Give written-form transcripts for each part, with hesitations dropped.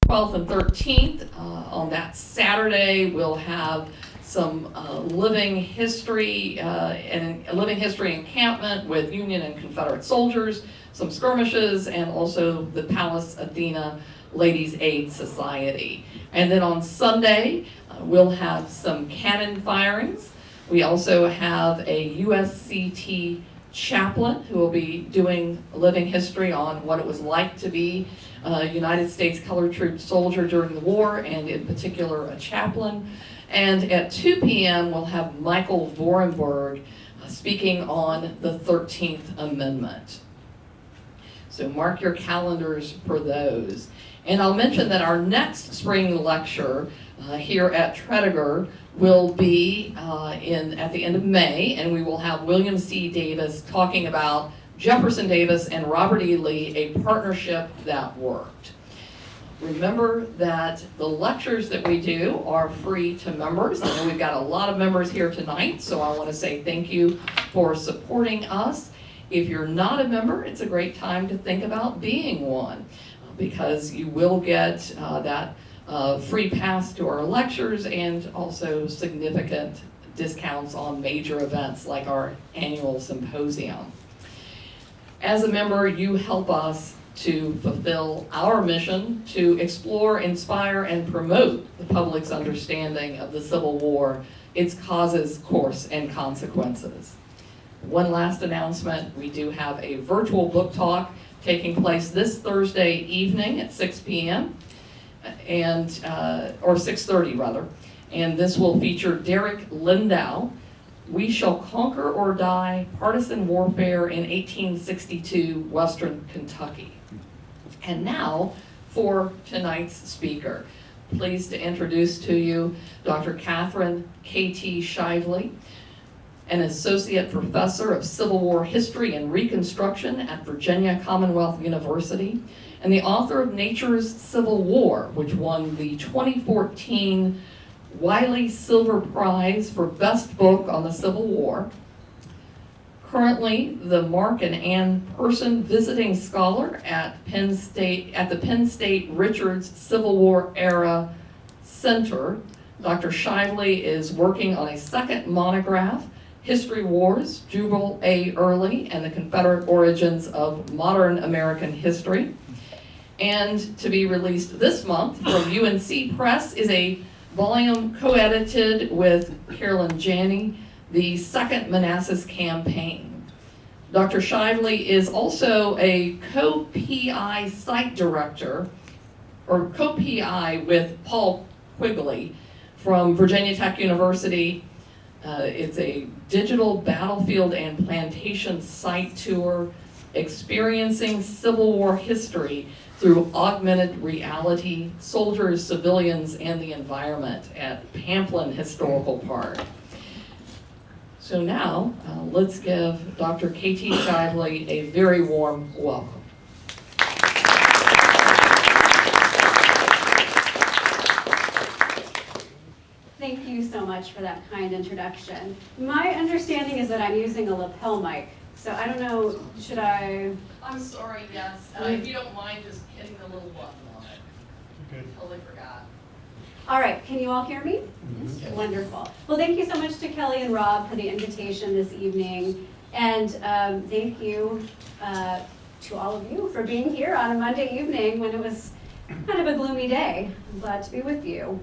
12th and 13th. On that Saturday, we'll have some living history and a living history encampment with Union and Confederate soldiers, some skirmishes, and also the Palace Athena Ladies Aid Society. And then on Sunday, we'll have some cannon firings. We also have a USCT chaplain who will be doing living history on what it was like to be a United States Colored Troop soldier during the war, and in particular a chaplain. And at 2 p.m. we'll have Michael Vorenberg speaking on the 13th Amendment. So mark your calendars for those. And I'll mention that our next spring lecture here at Tredegar will be at the end of May, and we will have William C. Davis talking about Jefferson Davis and Robert E. Lee, a partnership that worked. Remember that the lectures that we do are free to members. I know we've got a lot of members here tonight, so I want to say thank you for supporting us. If you're not a member, it's a great time to think about being one, because you will get that free pass to our lectures and also significant discounts on major events like our annual symposium. As a member, you help us to fulfill our mission to explore, inspire, and promote the public's understanding of the Civil War, its causes, course, and consequences. One last announcement, we do have a virtual book talk taking place this Thursday evening at 6 p.m. Or 6:30 rather, and this will feature Derek Lindau, We Shall Conquer or Die, Partisan Warfare in 1862 Western Kentucky. And now for tonight's speaker. Pleased to introduce to you Dr. Catherine K.T. Shively, an associate professor of Civil War history and Reconstruction at Virginia Commonwealth University, and the author of Nature's Civil War, which won the 2014 Wiley Silver Prize for Best Book on the Civil War. Currently, the Mark and Ann Person Visiting Scholar at the Penn State Richards Civil War Era Center, Dr. Shively is working on a second monograph, History Wars, Jubal A. Early and the Confederate Origins of Modern American History. And to be released this month from UNC Press is a volume co-edited with Carolyn Janney, The Second Manassas Campaign. Dr. Shively is also a co-PI site director, or co-PI with Paul Quigley from Virginia Tech University. It's a digital battlefield and plantation site tour experiencing Civil War history through augmented reality, soldiers, civilians, and the environment at Pamplin Historical Park. So now, let's give Dr. K.T. Shively a very warm welcome. Thank you so much for that kind introduction. My understanding is that I'm using a lapel mic, so I don't know, should I? I'm sorry, yes. If you don't mind just hitting the little button on it. Okay. Totally forgot. All right, can you all hear me? Yes. Wonderful. Well, thank you so much to Kelly and Rob for the invitation this evening. And thank you to all of you for being here on a Monday evening when it was kind of a gloomy day. I'm glad to be with you.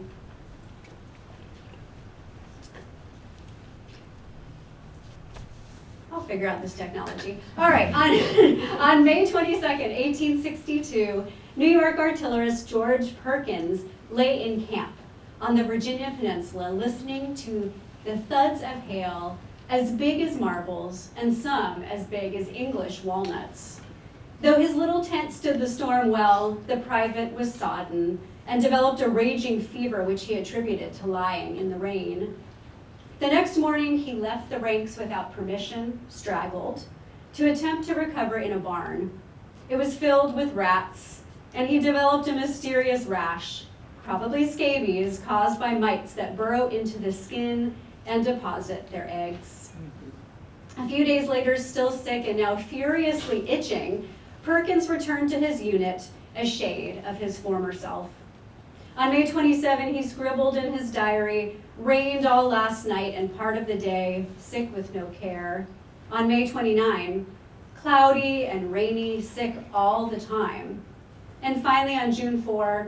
I'll figure out this technology. All right, on May 22nd, 1862, New York artillerist George Perkins lay in camp on the Virginia Peninsula listening to the thuds of hail as big as marbles and some as big as English walnuts. Though his little tent stood the storm well, the private was sodden and developed a raging fever which he attributed to lying in the rain. The next morning, he left the ranks without permission, straggled, to attempt to recover in a barn. It was filled with rats, and he developed a mysterious rash, probably scabies caused by mites that burrow into the skin and deposit their eggs. A few days later, still sick and now furiously itching, Perkins returned to his unit, a shade of his former self. On May 27, he scribbled in his diary, "Rained all last night and part of the day, sick with no care." On May 29, "Cloudy and rainy, sick all the time." And finally on June 4,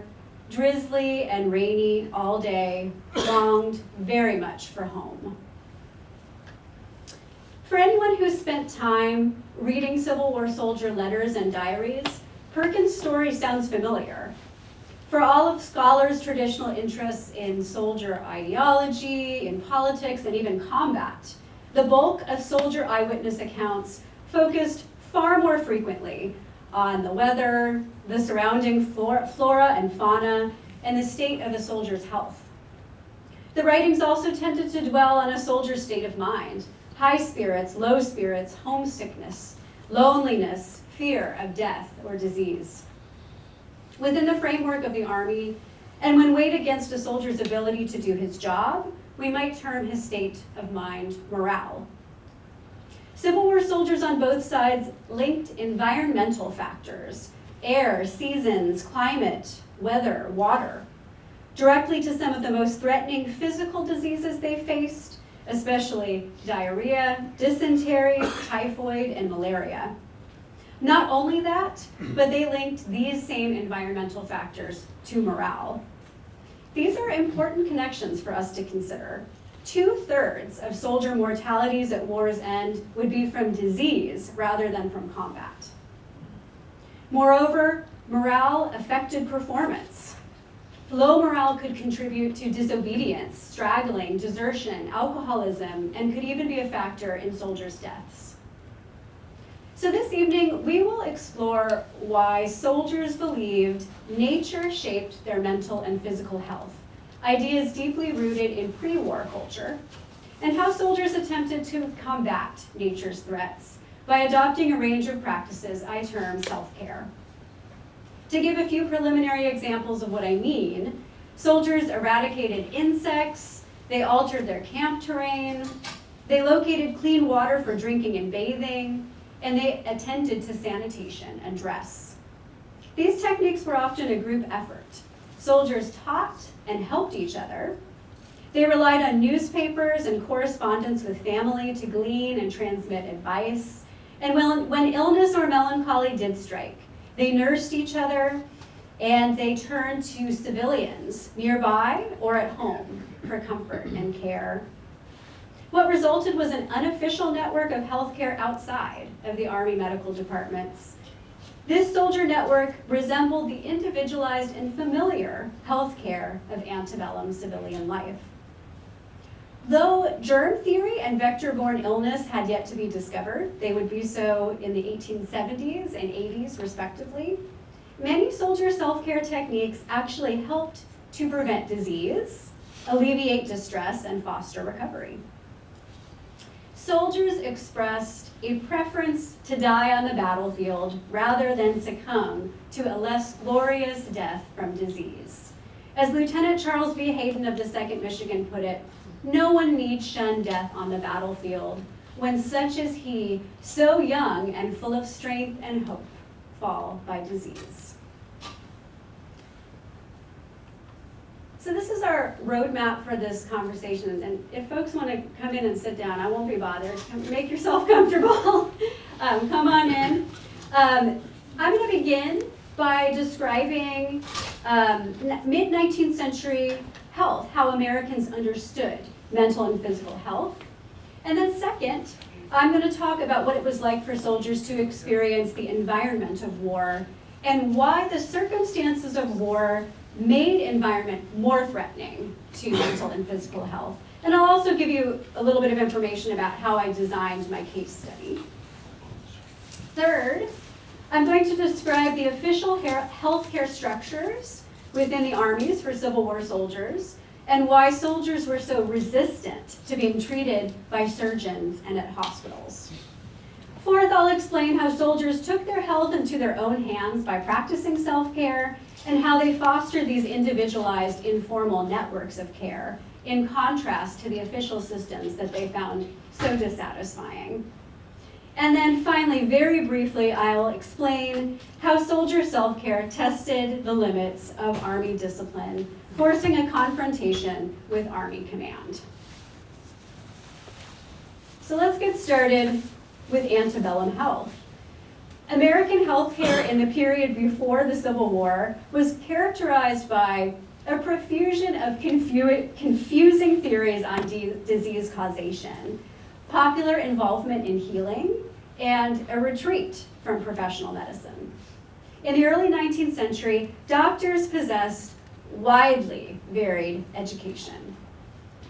"Drizzly and rainy all day, longed very much for home." For anyone who's spent time reading Civil War soldier letters and diaries, Perkins' story sounds familiar. For all of scholars' traditional interests in soldier ideology, in politics, and even combat, the bulk of soldier eyewitness accounts focused far more frequently on the weather, the surrounding flora and fauna, and the state of a soldier's health. The writings also tended to dwell on a soldier's state of mind: high spirits, low spirits, homesickness, loneliness, fear of death or disease. Within the framework of the Army, and when weighed against a soldier's ability to do his job, we might term his state of mind morale. Civil War soldiers on both sides linked environmental factors, air, seasons, climate, weather, water, directly to some of the most threatening physical diseases they faced, especially diarrhea, dysentery, typhoid, and malaria. Not only that, but they linked these same environmental factors to morale. These are important connections for us to consider. 2/3 of soldier mortalities at war's end would be from disease rather than from combat. Moreover, morale affected performance. Low morale could contribute to disobedience, straggling, desertion, alcoholism, and could even be a factor in soldiers' deaths. So this evening, we will explore why soldiers believed nature shaped their mental and physical health, ideas deeply rooted in pre-war culture, and how soldiers attempted to combat nature's threats by adopting a range of practices I term self-care. To give a few preliminary examples of what I mean, soldiers eradicated insects, they altered their camp terrain, they located clean water for drinking and bathing, and they attended to sanitation and dress. These techniques were often a group effort. Soldiers taught and helped each other. They relied on newspapers and correspondence with family to glean and transmit advice. And when illness or melancholy did strike, they nursed each other and they turned to civilians nearby or at home for comfort and care. What resulted was an unofficial network of healthcare outside of the Army medical departments. This soldier network resembled the individualized and familiar healthcare of antebellum civilian life. Though germ theory and vector-borne illness had yet to be discovered, they would be so in the 1870s and 80s respectively, many soldier self-care techniques actually helped to prevent disease, alleviate distress, and foster recovery. Soldiers expressed a preference to die on the battlefield rather than succumb to a less glorious death from disease. As Lieutenant Charles B. Hayden of the 2nd Michigan put it, "No one need shun death on the battlefield when such as he, so young and full of strength and hope, fall by disease." So this is our roadmap for this conversation, and if folks want to come in and sit down, I won't be bothered. Make yourself comfortable. Come on in. I'm going to begin by describing mid-19th century health, how Americans understood mental and physical health. And then second, I'm going to talk about what it was like for soldiers to experience the environment of war and why the circumstances of war made environment more threatening to mental and physical health. And I'll also give you a little bit of information about how I designed my case study. Third, I'm going to describe the official healthcare structures within the armies for Civil War soldiers and why soldiers were so resistant to being treated by surgeons and at hospitals. Fourth, I'll explain how soldiers took their health into their own hands by practicing self-care and how they fostered these individualized informal networks of care in contrast to the official systems that they found so dissatisfying. And then finally, very briefly, I'll explain how soldier self-care tested the limits of Army discipline, forcing a confrontation with Army command. So let's get started with antebellum health. American healthcare in the period before the Civil War was characterized by a profusion of confusing theories on disease causation, popular involvement in healing, and a retreat from professional medicine. In the early 19th century, doctors possessed widely varied education.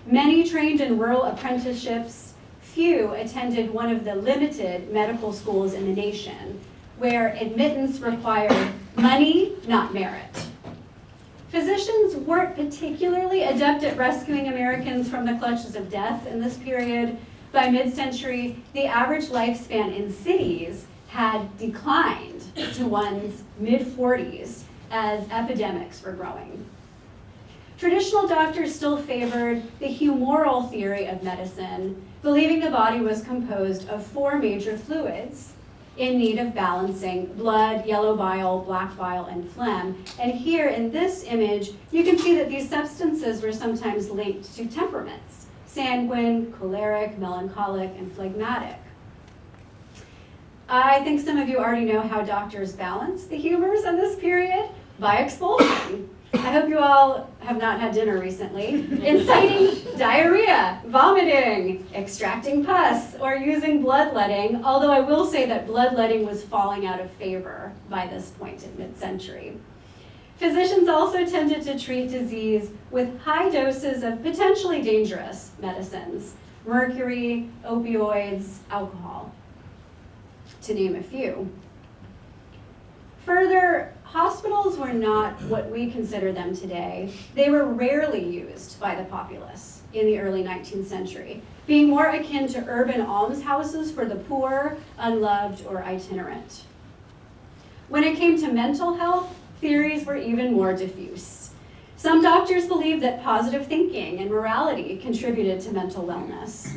Many trained in rural apprenticeships, few attended one of the limited medical schools in the nation, where admittance required money, not merit. Physicians weren't particularly adept at rescuing Americans from the clutches of death in this period. By mid-century, the average lifespan in cities had declined to one's mid-40s as epidemics were growing. Traditional doctors still favored the humoral theory of medicine, believing the body was composed of 4 major fluids in need of balancing: blood, yellow bile, black bile, and phlegm. And here in this image, you can see that these substances were sometimes linked to temperaments: sanguine, choleric, melancholic, and phlegmatic. I think some of you already know how doctors balance the humors in this period by expulsion. I hope you all have not had dinner recently, inciting diarrhea, vomiting, extracting pus, or using bloodletting, although I will say that bloodletting was falling out of favor by this point in mid-century. Physicians also tended to treat disease with high doses of potentially dangerous medicines: mercury, opioids, alcohol, to name a few. Further, hospitals were not what we consider them today. They were rarely used by the populace in the early 19th century, being more akin to urban almshouses for the poor, unloved, or itinerant. When it came to mental health, theories were even more diffuse. Some doctors believed that positive thinking and morality contributed to mental wellness.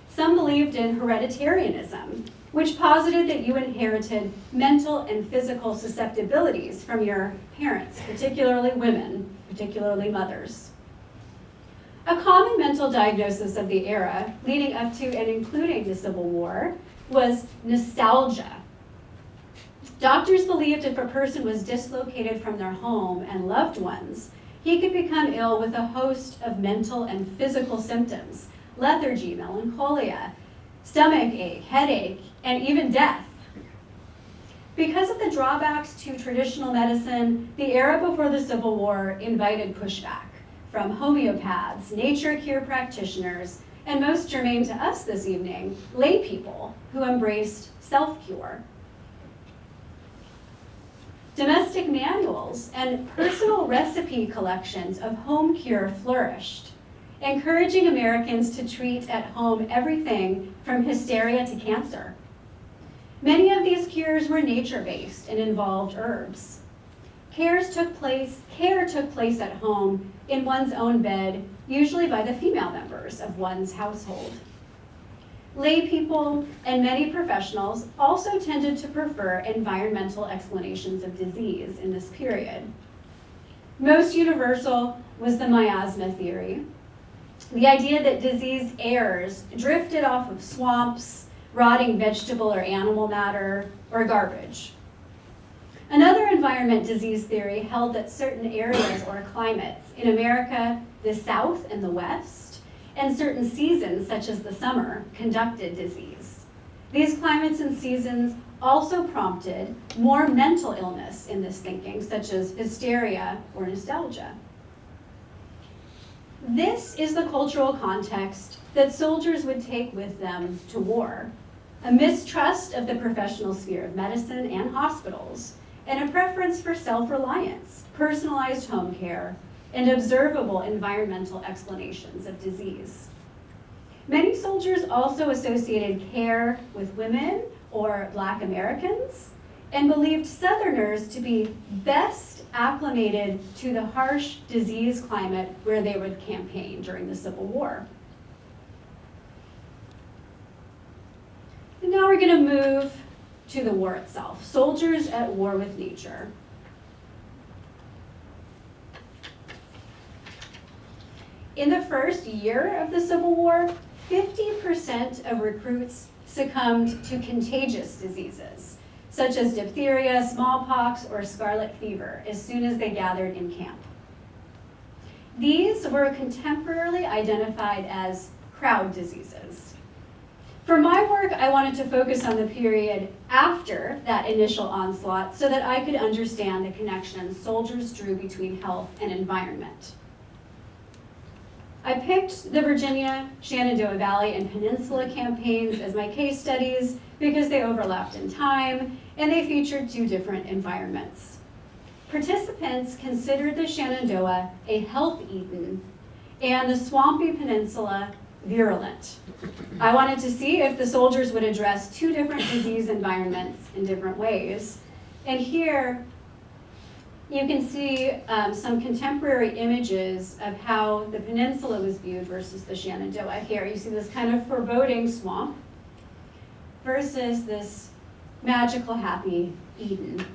Some believed in hereditarianism, which posited that you inherited mental and physical susceptibilities from your parents, particularly women, particularly mothers. A common mental diagnosis of the era, leading up to and including the Civil War, was nostalgia. Doctors believed if a person was dislocated from their home and loved ones, he could become ill with a host of mental and physical symptoms: lethargy, melancholia, stomach ache, headache, and even death. Because of the drawbacks to traditional medicine, the era before the Civil War invited pushback from homeopaths, nature cure practitioners, and most germane to us this evening, lay people who embraced self-cure. Domestic manuals and personal recipe collections of home cure flourished, encouraging Americans to treat at home everything from hysteria to cancer. Many of these cures were nature-based and involved herbs. Care took place at home in one's own bed, usually by the female members of one's household. Lay people and many professionals also tended to prefer environmental explanations of disease in this period. Most universal was the miasma theory, the idea that diseased airs drifted off of swamps, rotting vegetable or animal matter, or garbage. Another environment disease theory held that certain areas or climates in America, the South and the West, and certain seasons, such as the summer, conducted disease. These climates and seasons also prompted more mental illness in this thinking, such as hysteria or nostalgia. This is the cultural context that soldiers would take with them to war: a mistrust of the professional sphere of medicine and hospitals, and a preference for self-reliance, personalized home care, and observable environmental explanations of disease. Many soldiers also associated care with women or Black Americans and believed Southerners to be best acclimated to the harsh disease climate where they would campaign during the Civil War. And Now we're going to move to the war itself. Soldiers at war with nature. In the first year of the Civil War, 50% of recruits succumbed to contagious diseases, such as diphtheria, smallpox, or scarlet fever, as soon as they gathered in camp. These were contemporarily identified as crowd diseases. For my work, I wanted to focus on the period after that initial onslaught so that I could understand the connections soldiers drew between health and environment. I picked the Virginia, Shenandoah Valley, and Peninsula campaigns as my case studies because they overlapped in time and they featured two different environments. Participants considered the Shenandoah a health Eden and the swampy peninsula virulent. I wanted to see if the soldiers would address two different disease environments in different ways. And here, you can see some contemporary images of how the peninsula was viewed versus the Shenandoah. Here you see this kind of foreboding swamp versus this magical, happy Eden.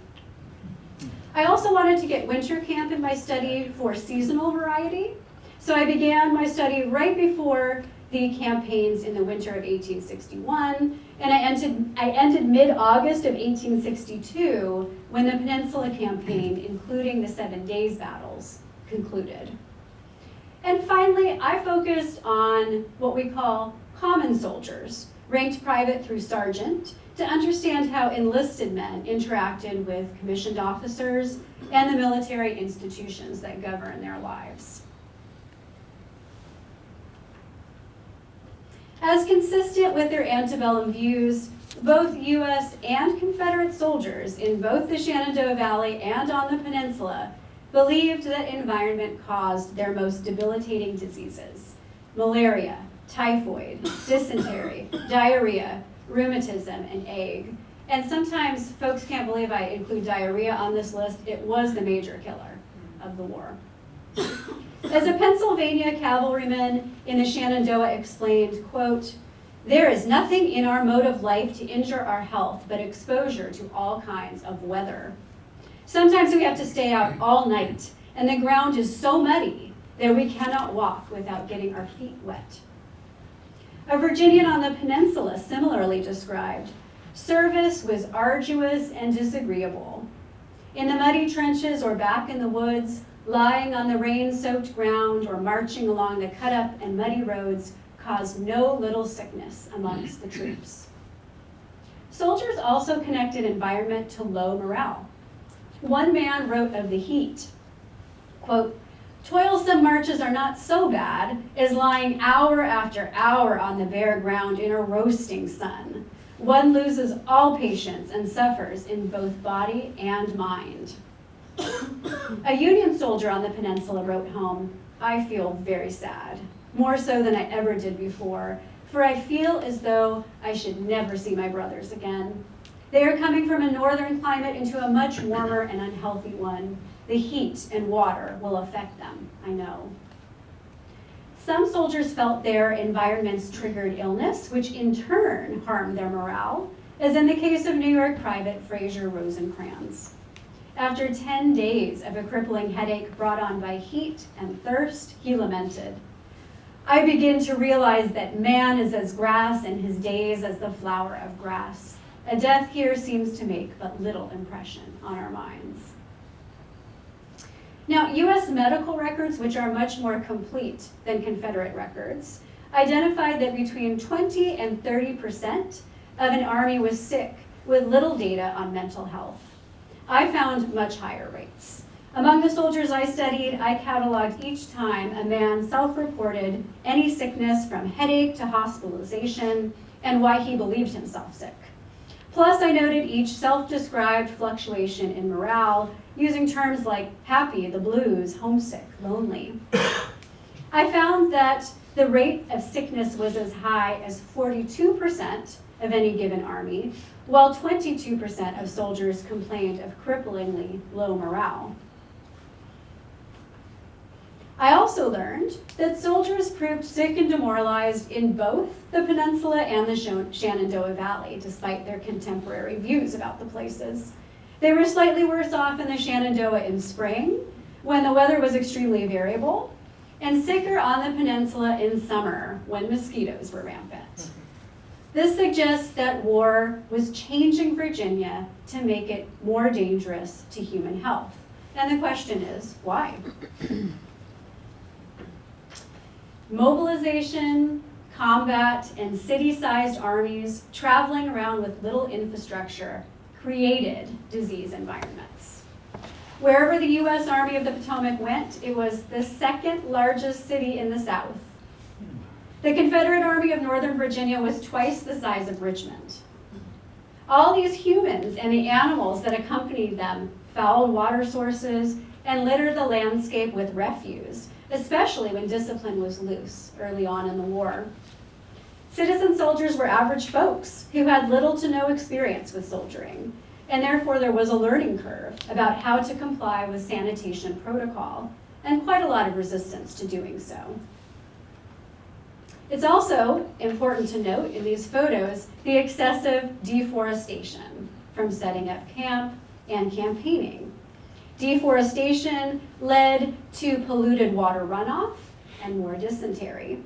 I also wanted to get winter camp in my study for seasonal variety. So I began my study right before the campaigns in the winter of 1861, and I ended mid-August of 1862 when the Peninsula Campaign, including the 7 Days battles, concluded. And finally, I focused on what we call common soldiers, ranked private through sergeant, to understand how enlisted men interacted with commissioned officers and the military institutions that govern their lives. As consistent with their antebellum views, both U.S. and Confederate soldiers in both the Shenandoah Valley and on the peninsula believed that environment caused their most debilitating diseases: malaria, typhoid, dysentery, diarrhea, rheumatism, and ague. And sometimes folks can't believe I include diarrhea on this list. It was the major killer of the war. As a Pennsylvania cavalryman in the Shenandoah explained, quote, "There is nothing in our mode of life to injure our health but exposure to all kinds of weather. Sometimes we have to stay out all night, and the ground is so muddy that we cannot walk without getting our feet wet." A Virginian on the peninsula similarly described, "Service was arduous and disagreeable. In the muddy trenches or back in the woods, lying on the rain-soaked ground or marching along the cut-up and muddy roads caused no little sickness amongst the troops." Soldiers also connected environment to low morale. One man wrote of the heat, quote, "Toilsome marches are not so bad as lying hour after hour on the bare ground in a roasting sun. One loses all patience and suffers in both body and mind." A Union soldier on the peninsula wrote home, "I feel very sad, more so than I ever did before, for I feel as though I should never see my brothers again. They are coming from a northern climate into a much warmer and unhealthy one. The heat and water will affect them, I know." Some soldiers felt their environments triggered illness, which in turn harmed their morale, as in the case of New York Private Fraser Rosencrans. After 10 days of a crippling headache brought on by heat and thirst, he lamented, "I begin to realize that man is as grass and his days as the flower of grass. A death here seems to make but little impression on our minds." Now, U.S. medical records, which are much more complete than Confederate records, identified that between 20 and 30% of an army was sick with little data on mental health. I found much higher rates. Among the soldiers I studied, I cataloged each time a man self-reported any sickness from headache to hospitalization and why he believed himself sick. Plus, I noted each self-described fluctuation in morale using terms like happy, the blues, homesick, lonely. I found that the rate of sickness was as high as 42% of any given army, while 22% of soldiers complained of cripplingly low morale. I also learned that soldiers proved sick and demoralized in both the peninsula and the Shenandoah Valley, despite their contemporary views about the places. They were slightly worse off in the Shenandoah in spring, when the weather was extremely variable, and sicker on the peninsula in summer, when mosquitoes were rampant. This suggests that war was changing Virginia to make it more dangerous to human health. And the question is, why? Mobilization, combat, and city-sized armies traveling around with little infrastructure created disease environments. Wherever the U.S. Army of the Potomac went, it was the second largest city in the South. The Confederate Army of Northern Virginia was twice the size of Richmond. All these humans and the animals that accompanied them fouled water sources and littered the landscape with refuse, especially when discipline was loose early on in the war. Citizen soldiers were average folks who had little to no experience with soldiering, and therefore there was a learning curve about how to comply with sanitation protocol, and quite a lot of resistance to doing so. It's also important to note in these photos the excessive deforestation from setting up camp and campaigning. Deforestation led to polluted water runoff and more dysentery.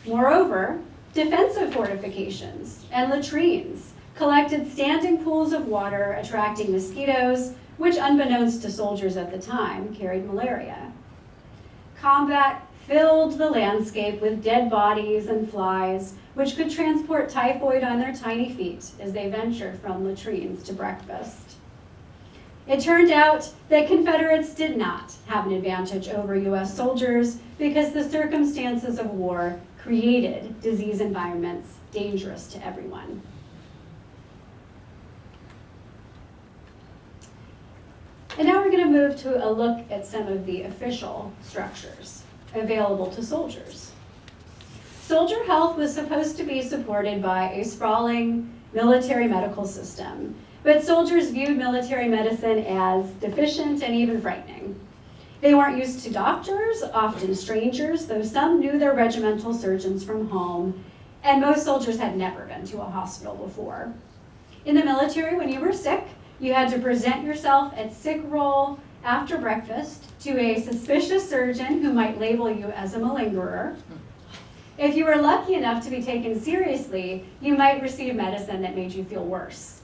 Moreover, defensive fortifications and latrines collected standing pools of water attracting mosquitoes, which unbeknownst to soldiers at the time carried malaria. Combat filled the landscape with dead bodies and flies, which could transport typhoid on their tiny feet as they ventured from latrines to breakfast. It turned out that Confederates did not have an advantage over U.S. soldiers because the circumstances of war created disease environments dangerous to everyone. And now we're going to move to a look at some of the official structures available to soldiers. Soldier health was supposed to be supported by a sprawling military medical system, but soldiers viewed military medicine as deficient and even frightening. They weren't used to doctors, often strangers, though some knew their regimental surgeons from home, and most soldiers had never been to a hospital before. In the military, when you were sick, you had to present yourself at sick roll after breakfast to a suspicious surgeon who might label you as a malingerer. If you were lucky enough to be taken seriously, you might receive medicine that made you feel worse.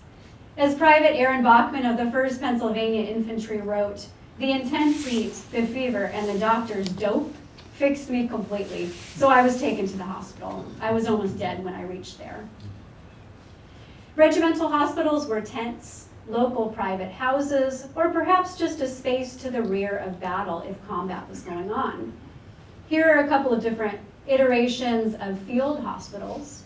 As Private Aaron Bachman of the 1st Pennsylvania Infantry wrote, "The intense heat, the fever, and the doctor's dope fixed me completely, so I was taken to the hospital. I was almost dead when I reached there." Regimental hospitals were tents, local private houses, or perhaps just a space to the rear of battle if combat was going on. Here are a couple of different iterations of field hospitals.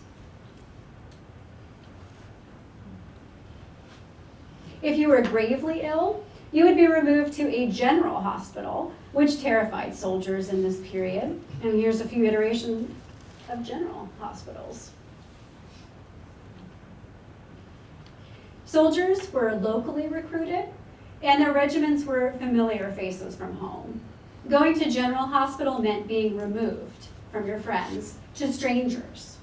If you were gravely ill, you would be removed to a general hospital, which terrified soldiers in this period. And here's a few iterations of general hospitals. Soldiers were locally recruited, and their regiments were familiar faces from home. Going to general hospital meant being removed from your friends to strangers.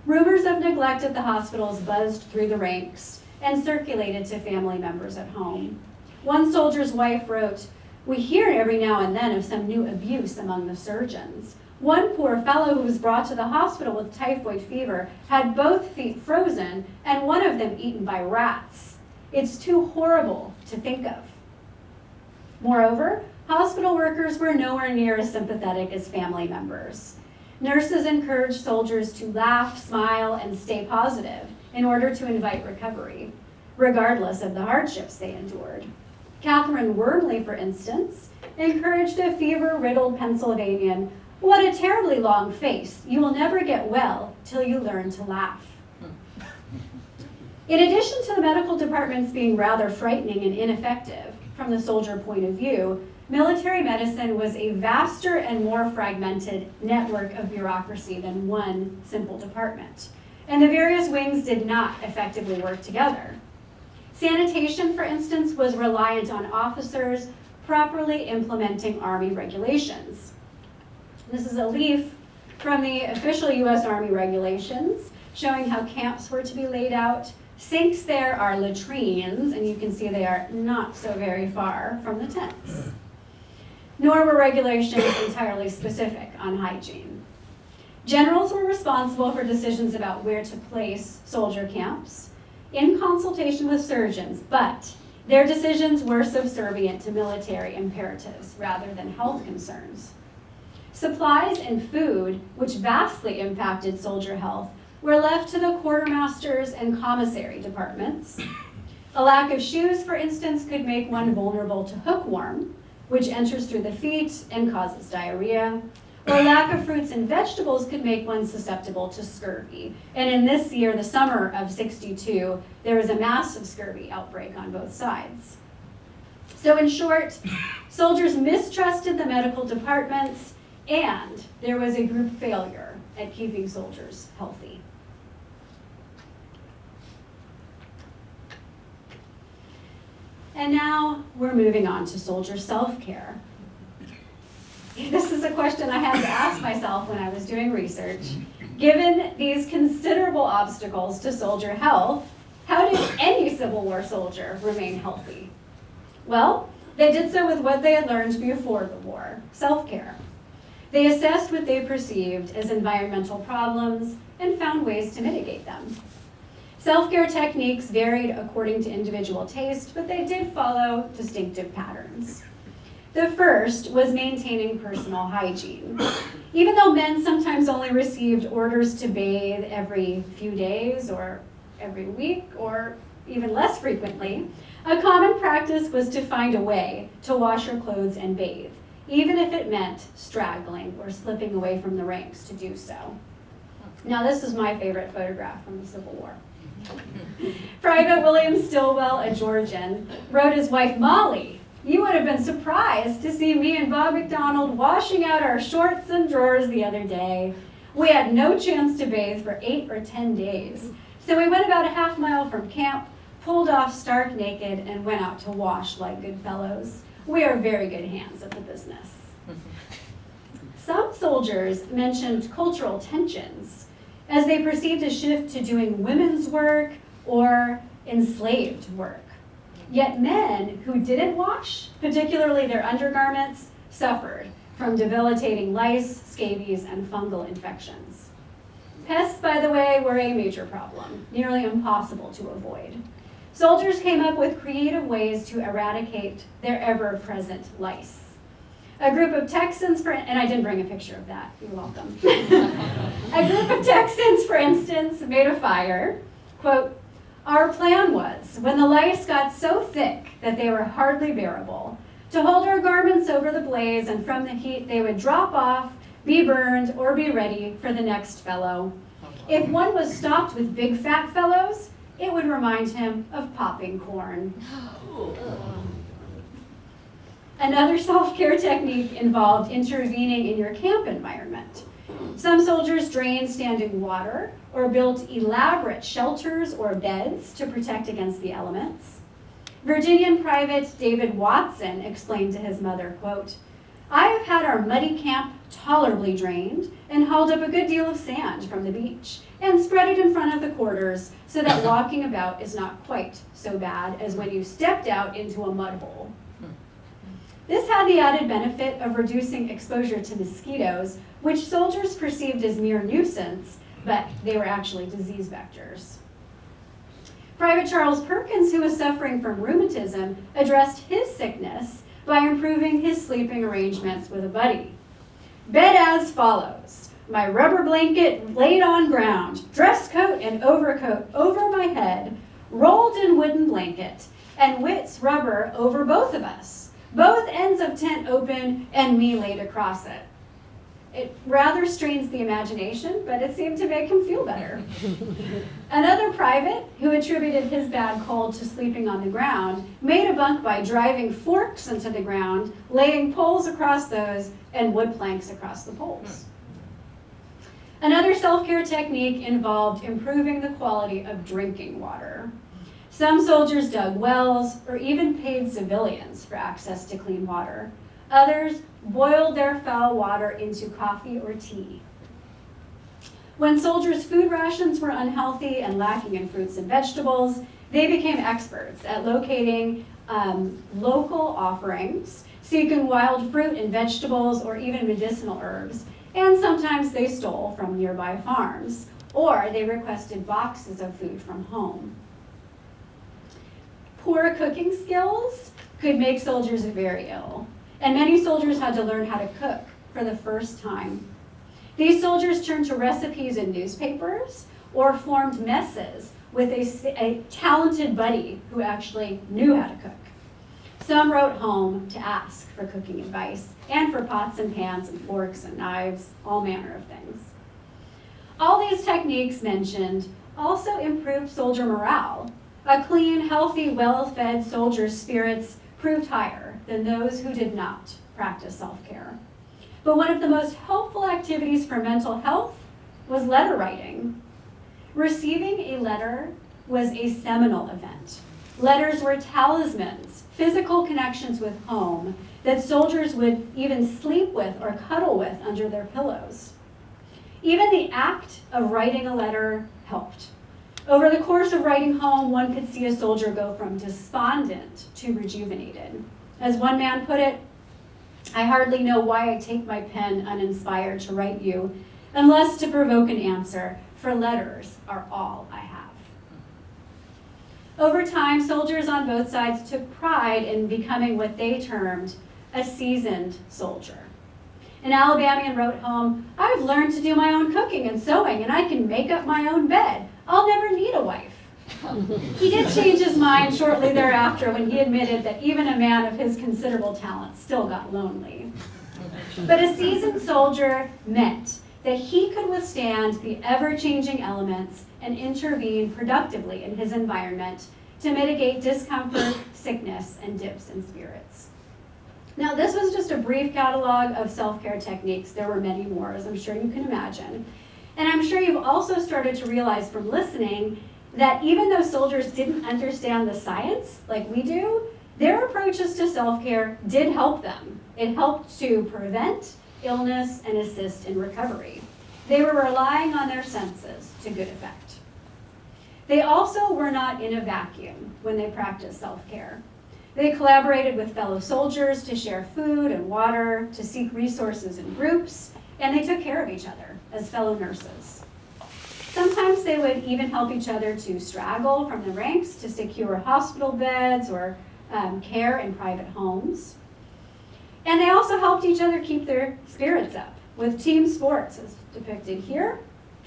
Rumors of neglect at the hospitals buzzed through the ranks and circulated to family members at home. One soldier's wife wrote, "We hear every now and then of some new abuse among the surgeons. One poor fellow who was brought to the hospital with typhoid fever had both feet frozen and one of them eaten by rats. It's too horrible to think of." Moreover, hospital workers were nowhere near as sympathetic as family members. Nurses encouraged soldiers to laugh, smile, and stay positive in order to invite recovery, regardless of the hardships they endured. Catherine Wormley, for instance, encouraged a fever-riddled Pennsylvanian, "What a terribly long face. You will never get well till you learn to laugh." In addition to the medical departments being rather frightening and ineffective from the soldier point of view, military medicine was a vaster and more fragmented network of bureaucracy than one simple department, and the various wings did not effectively work together. Sanitation, for instance, was reliant on officers properly implementing Army regulations. This is a leaf from the official U.S. Army regulations showing how camps were to be laid out. Sinks there are latrines, and you can see they are not so very far from the tents. Nor were regulations entirely specific on hygiene. Generals were responsible for decisions about where to place soldier camps in consultation with surgeons, but their decisions were subservient to military imperatives rather than health concerns. Supplies and food, which vastly impacted soldier health, were left to the quartermasters and commissary departments. A lack of shoes, for instance, could make one vulnerable to hookworm, which enters through the feet and causes diarrhea, or a lack of fruits and vegetables could make one susceptible to scurvy. And in this year, the summer of '62, there was a massive scurvy outbreak on both sides. So in short, soldiers mistrusted the medical departments, and there was a group failure at keeping soldiers healthy. And now we're moving on to soldier self-care. This is a question I had to ask myself when I was doing research. Given these considerable obstacles to soldier health, how did any Civil War soldier remain healthy? Well, they did so with what they had learned before the war, self-care. They assessed what they perceived as environmental problems and found ways to mitigate them. Self-care techniques varied according to individual taste, but they did follow distinctive patterns. The first was maintaining personal hygiene. Even though men sometimes only received orders to bathe every few days or every week or even less frequently, a common practice was to find a way to wash your clothes and bathe, even if it meant straggling or slipping away from the ranks to do so. Now, this is my favorite photograph from the Civil War. Private William Stillwell, a Georgian, wrote his wife Molly, "You would have been surprised to see me and Bob McDonald washing out our shorts and drawers the other day. We had no chance to bathe for 8 or 10 days. So we went about a half mile from camp, pulled off stark naked, and went out to wash like good fellows. We are very good hands at the business." Some soldiers mentioned cultural tensions as they perceived a shift to doing women's work or enslaved work. Yet men who didn't wash, particularly their undergarments, suffered from debilitating lice, scabies, and fungal infections. Pests, by the way, were a major problem, nearly impossible to avoid. Soldiers came up with creative ways to eradicate their ever-present lice. A group of Texans, and I didn't bring a picture of that, you're welcome. A group of Texans, for instance, made a fire. Quote, "Our plan was, when the lice got so thick that they were hardly bearable, to hold our garments over the blaze, and from the heat they would drop off, be burned, or be ready for the next fellow. If one was stopped with big fat fellows, it would remind him of popping corn." Another self-care technique involved intervening in your camp environment. Some soldiers drained standing water or built elaborate shelters or beds to protect against the elements. Virginian Private David Watson explained to his mother, quote, "I have had our muddy camp tolerably drained and hauled up a good deal of sand from the beach and spread it in front of the quarters so that walking about is not quite so bad as when you stepped out into a mud hole." This had the added benefit of reducing exposure to mosquitoes, which soldiers perceived as mere nuisance, but they were actually disease vectors. Private Charles Perkins, who was suffering from rheumatism, addressed his sickness by improving his sleeping arrangements with a buddy. "Bed as follows: my rubber blanket laid on ground, dress coat and overcoat over my head, rolled in wooden blanket, and Witt's rubber over both of us. Both ends of tent open and me laid across it." It rather strains the imagination, but it seemed to make him feel better. Another private, who attributed his bad cold to sleeping on the ground, made a bunk by driving forks into the ground, laying poles across those, and wood planks across the poles. Another self-care technique involved improving the quality of drinking water. Some soldiers dug wells or even paid civilians for access to clean water. Others boiled their foul water into coffee or tea. When soldiers' food rations were unhealthy and lacking in fruits and vegetables, they became experts at locating local offerings, seeking wild fruit and vegetables or even medicinal herbs, and sometimes they stole from nearby farms, or they requested boxes of food from home. Poor cooking skills could make soldiers very ill, and many soldiers had to learn how to cook for the first time. These soldiers turned to recipes in newspapers or formed messes with a talented buddy who actually knew how to cook. Some wrote home to ask for cooking advice and for pots and pans and forks and knives, all manner of things. All these techniques mentioned also improved soldier morale. A clean, healthy, well-fed soldier's spirits proved higher than those who did not practice self-care. But one of the most helpful activities for mental health was letter writing. Receiving a letter was a seminal event. Letters were talismans, physical connections with home that soldiers would even sleep with or cuddle with under their pillows. Even the act of writing a letter helped. Over the course of writing home, one could see a soldier go from despondent to rejuvenated. As one man put it, "I hardly know why I take my pen uninspired to write you, unless to provoke an answer, for letters are all I have." Over time, soldiers on both sides took pride in becoming what they termed a seasoned soldier. An Alabamian wrote home, "I've learned to do my own cooking and sewing, and I can make up my own bed. I'll never need a wife." He did change his mind shortly thereafter when he admitted that even a man of his considerable talent still got lonely. But a seasoned soldier meant that he could withstand the ever-changing elements and intervene productively in his environment to mitigate discomfort, sickness, and dips in spirits. Now, this was just a brief catalog of self-care techniques. There were many more, as I'm sure you can imagine. And I'm sure you've also started to realize from listening that even though soldiers didn't understand the science like we do, their approaches to self-care did help them. It helped to prevent illness and assist in recovery. They were relying on their senses to good effect. They also were not in a vacuum when they practiced self-care. They collaborated with fellow soldiers to share food and water, to seek resources in groups, and they took care of each other as fellow nurses. Sometimes they would even help each other to straggle from the ranks to secure hospital beds or care in private homes. And they also helped each other keep their spirits up with team sports, as depicted here,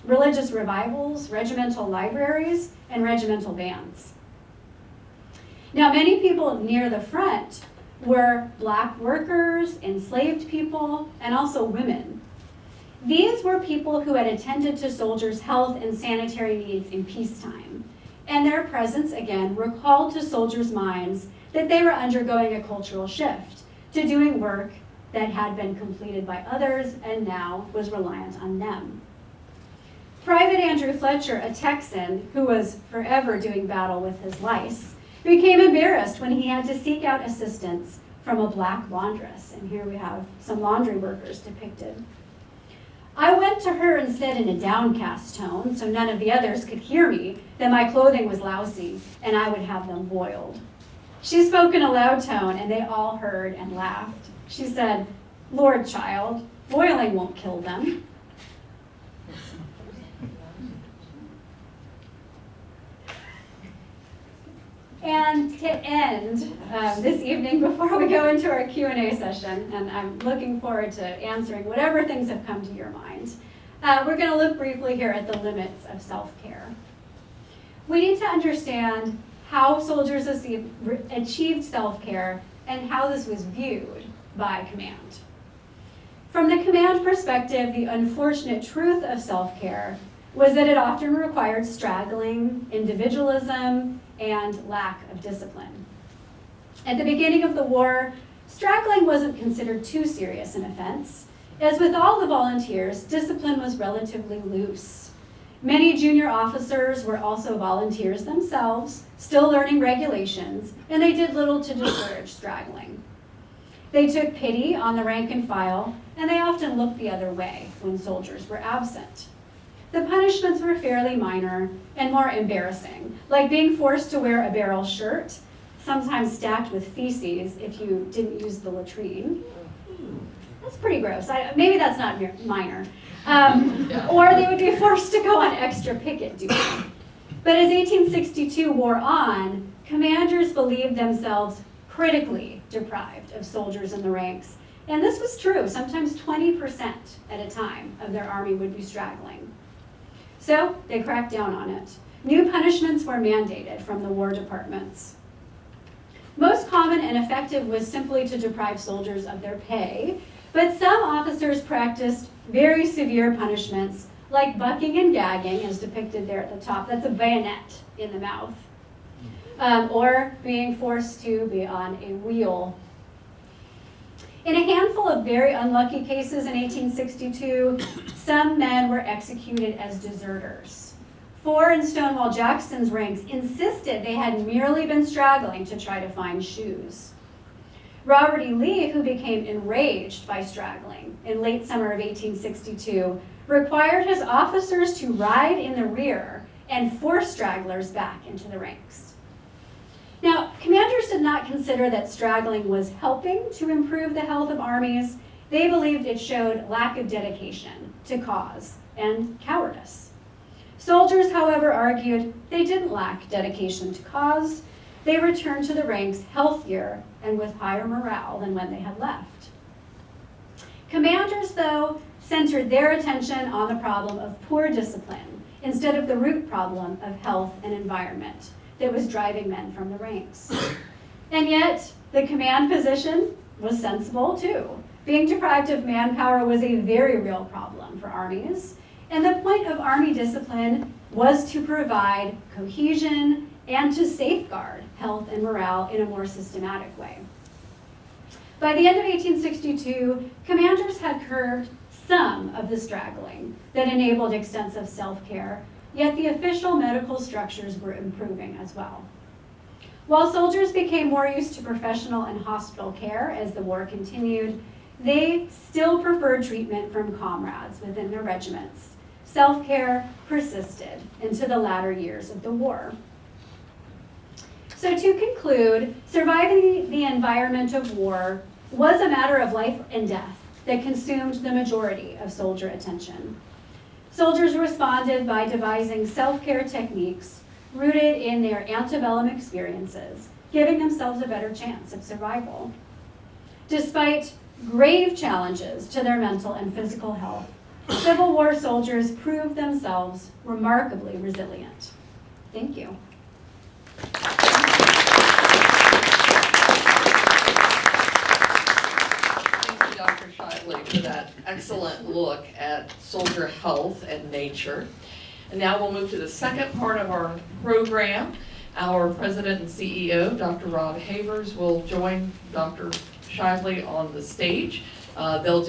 religious revivals, regimental libraries, and regimental bands. Now, many people near the front were Black workers, enslaved people, and also women. These were people who had attended to soldiers' health and sanitary needs in peacetime, and their presence, again, recalled to soldiers' minds that they were undergoing a cultural shift to doing work that had been completed by others and now was reliant on them. Private Andrew Fletcher, a Texan who was forever doing battle with his lice, became embarrassed when he had to seek out assistance from a Black laundress. And here we have some laundry workers depicted. "I went to her and said in a downcast tone, so none of the others could hear me, that my clothing was lousy and I would have them boiled. She spoke in a loud tone and they all heard and laughed. She said, 'Lord, child, boiling won't kill them.'" And to end this evening, before we go into our Q&A session, and I'm looking forward to answering whatever things have come to your mind, we're going to look briefly here at the limits of self-care. We need to understand how soldiers achieved self-care and how this was viewed by command. From the command perspective, the unfortunate truth of self-care was that it often required straggling, individualism, and lack of discipline. At the beginning of the war, straggling wasn't considered too serious an offense. As with all the volunteers, discipline was relatively loose. Many junior officers were also volunteers themselves, still learning regulations, and they did little to discourage straggling. They took pity on the rank and file, and they often looked the other way when soldiers were absent. The punishments were fairly minor and more embarrassing, like being forced to wear a barrel shirt, sometimes stacked with feces if you didn't use the latrine. That's pretty gross. Maybe that's not minor. Or they would be forced to go on extra picket duty. But as 1862 wore on, commanders believed themselves critically deprived of soldiers in the ranks. And this was true. Sometimes 20% at a time of their army would be straggling. So they cracked down on it. New punishments were mandated from the war departments. Most common and effective was simply to deprive soldiers of their pay, but some officers practiced very severe punishments like bucking and gagging, as depicted there at the top. That's a bayonet in the mouth. Or being forced to be on a wheel. In a handful of very unlucky cases in 1862, some men were executed as deserters. 4 in Stonewall Jackson's ranks insisted they had merely been straggling to try to find shoes. Robert E. Lee, who became enraged by straggling in late summer of 1862, required his officers to ride in the rear and force stragglers back into the ranks. Now, commanders did not consider that straggling was helping to improve the health of armies. They believed it showed lack of dedication to cause and cowardice. Soldiers, however, argued they didn't lack dedication to cause. They returned to the ranks healthier and with higher morale than when they had left. Commanders, though, centered their attention on the problem of poor discipline instead of the root problem of health and environment that was driving men from the ranks. And yet, the command position was sensible too. Being deprived of manpower was a very real problem for armies, and the point of army discipline was to provide cohesion and to safeguard health and morale in a more systematic way. By the end of 1862, commanders had curbed some of the straggling that enabled extensive self-care, yet the official medical structures were improving as well. While soldiers became more used to professional and hospital care as the war continued, they still preferred treatment from comrades within their regiments. Self-care persisted into the latter years of the war. So to conclude, surviving the environment of war was a matter of life and death that consumed the majority of soldier attention. Soldiers responded by devising self-care techniques rooted in their antebellum experiences, giving themselves a better chance of survival. Despite grave challenges to their mental and physical health, Civil War soldiers proved themselves remarkably resilient. Thank you. Thank you, Dr. Shively, for that excellent look at soldier health and nature. And now we'll move to the second part of our program. Our president and CEO, Dr. Rob Havers, will join Dr. Shively on the stage. They'll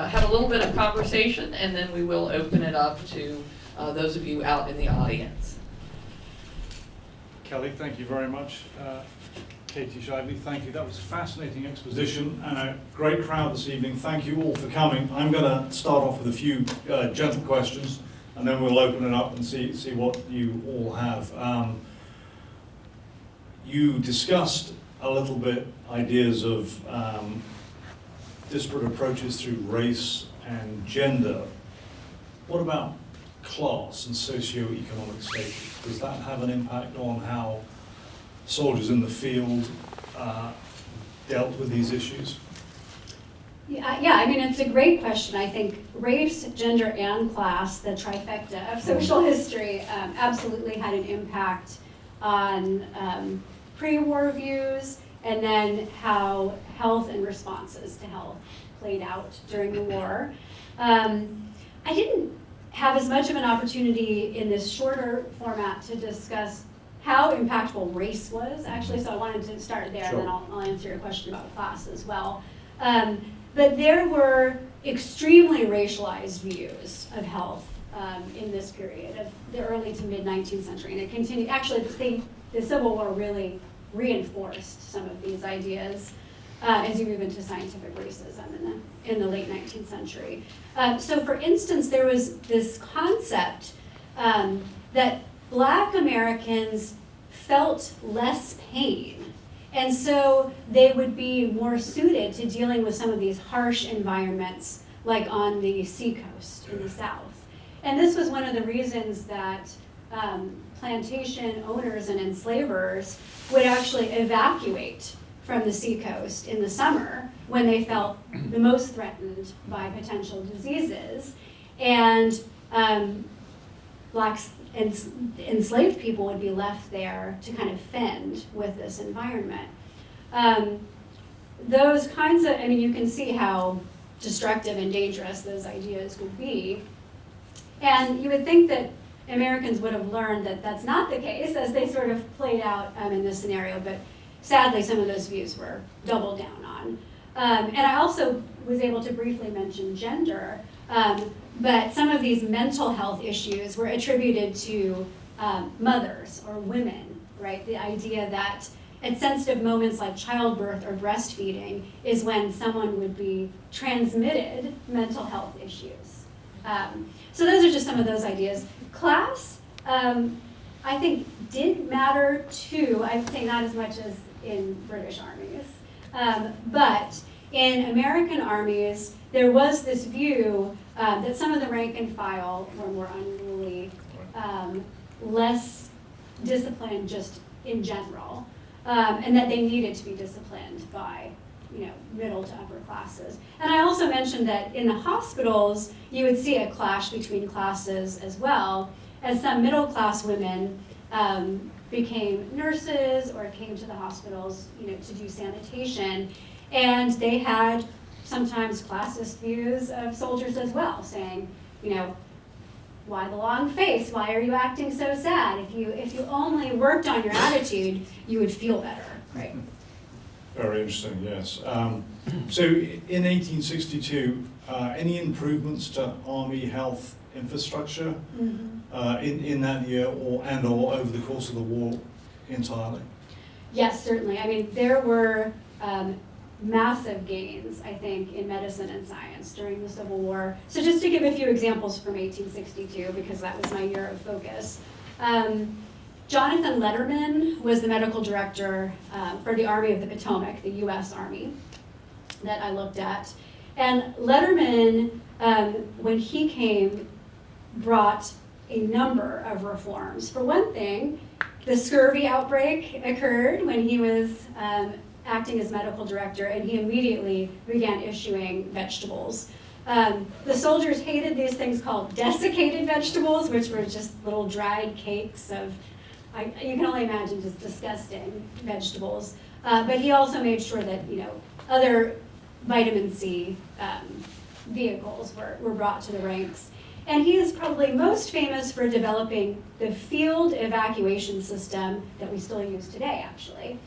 have a little bit of conversation, and then we will open it up to those of you out in the audience. Kelly, thank you very much. Katie Shively, thank you. That was a fascinating exposition and a great crowd this evening. Thank you all for coming. I'm going to start off with a few gentle questions, and then we'll open it up and see what you all have. You discussed a little bit ideas of disparate approaches through race and gender. What about class and socioeconomic status? Does that have an impact on how soldiers in the field dealt with these issues? Yeah, I mean, it's a great question. I think race, gender, and class, the trifecta of social history, absolutely had an impact on pre-war views, and then how health and responses to health played out during the war. I didn't have as much of an opportunity in this shorter format to discuss how impactful race was, actually, so I wanted to start there. Sure. And then I'll answer your question about class as well. But there were extremely racialized views of health in this period of the early to mid 19th century. And it continued, actually the Civil War really reinforced some of these ideas as you move into scientific racism in the late 19th century. So for instance, there was this concept that Black Americans felt less pain. And so they would be more suited to dealing with some of these harsh environments, like on the seacoast in the South. And this was one of the reasons that plantation owners and enslavers would actually evacuate from the seacoast in the summer when they felt the most threatened by potential diseases. And Blacks and enslaved people would be left there to kind of fend with this environment. Those kinds of, I mean, you can see how destructive and dangerous those ideas would be. And you would think that Americans would have learned that that's not the case as they sort of played out in this scenario, but sadly some of those views were doubled down on. And I also was able to briefly mention gender, but some of these mental health issues were attributed to mothers or women, right? The idea that at sensitive moments like childbirth or breastfeeding is when someone would be transmitted mental health issues. So those are just some of those ideas. Class, I think, did matter too. I'd say not as much as in British armies. But in American armies, there was this view that some of the rank and file were more unruly, less disciplined just in general, and that they needed to be disciplined by middle to upper classes. And I also mentioned that in the hospitals, you would see a clash between classes as well, as some middle class women became nurses or came to the hospitals to do sanitation, and they had sometimes classist views of soldiers as well, saying, why the long face? Why are you acting so sad? If you only worked on your attitude, you would feel better, right? Very interesting, yes. So in 1862, any improvements to Army health infrastructure in that year or over the course of the war entirely? Yes, certainly. I mean, there were massive gains, I think, in medicine and science during the Civil War. So just to give a few examples from 1862, because that was my year of focus. Jonathan Letterman was the medical director for the Army of the Potomac, the U.S. Army, that I looked at. And Letterman, when he came, brought a number of reforms. For one thing, the scurvy outbreak occurred when he was acting as medical director, and he immediately began issuing vegetables. The soldiers hated these things called desiccated vegetables, which were just little dried cakes of, you can only imagine, just disgusting vegetables. But he also made sure that other vitamin C vehicles were brought to the ranks. And he is probably most famous for developing the field evacuation system that we still use today, actually.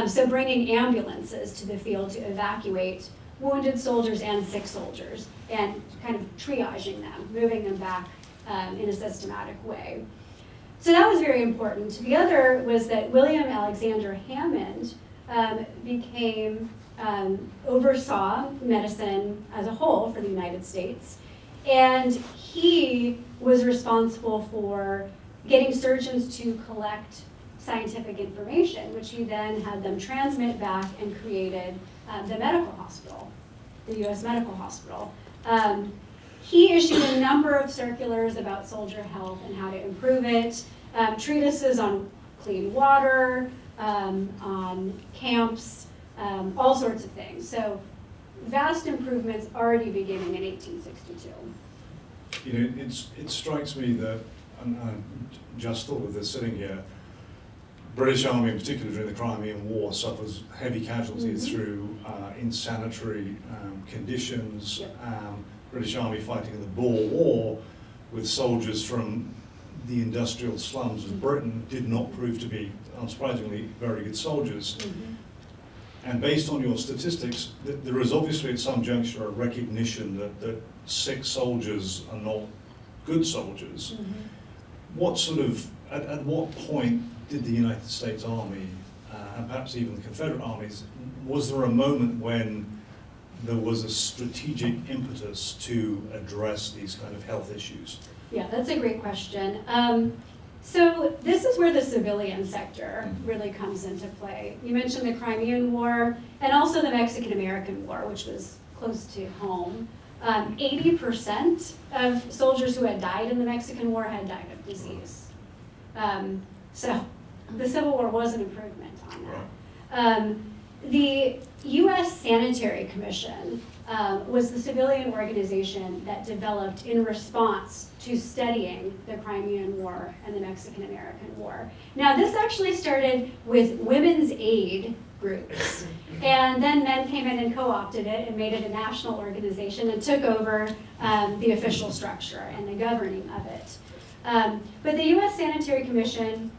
So bringing ambulances to the field to evacuate wounded soldiers and sick soldiers and kind of triaging them, moving them back in a systematic way. So that was very important. The other was that William Alexander Hammond oversaw medicine as a whole for the United States. And he was responsible for getting surgeons to collect scientific information, which he then had them transmit back and created the medical hospital, the U.S. Medical Hospital. He issued a number of circulars about soldier health and how to improve it, treatises on clean water, on camps, all sorts of things. So vast improvements already beginning in 1862. It strikes me that, and I just thought of this sitting here, British Army in particular during the Crimean War suffers heavy casualties through insanitary conditions. Yep. British Army fighting in the Boer War with soldiers from the industrial slums of Britain did not prove to be, unsurprisingly, very good soldiers. And based on your statistics, there is obviously at some juncture a recognition that sick soldiers are not good soldiers. What sort of, at what point did the United States Army, and perhaps even the Confederate armies, was there a moment when there was a strategic impetus to address these kind of health issues? Yeah, that's a great question. So this is where the civilian sector really comes into play. You mentioned the Crimean War and also the Mexican-American War, which was close to home. 80% of soldiers who had died in the Mexican War had died of disease. So the Civil War was an improvement on that. The U.S. Sanitary Commission was the civilian organization that developed in response to studying the Crimean War and the Mexican-American War. Now, this actually started with women's aid groups, and then men came in and co-opted it and made it a national organization and took over the official structure and the governing of it. But the U.S. Sanitary Commission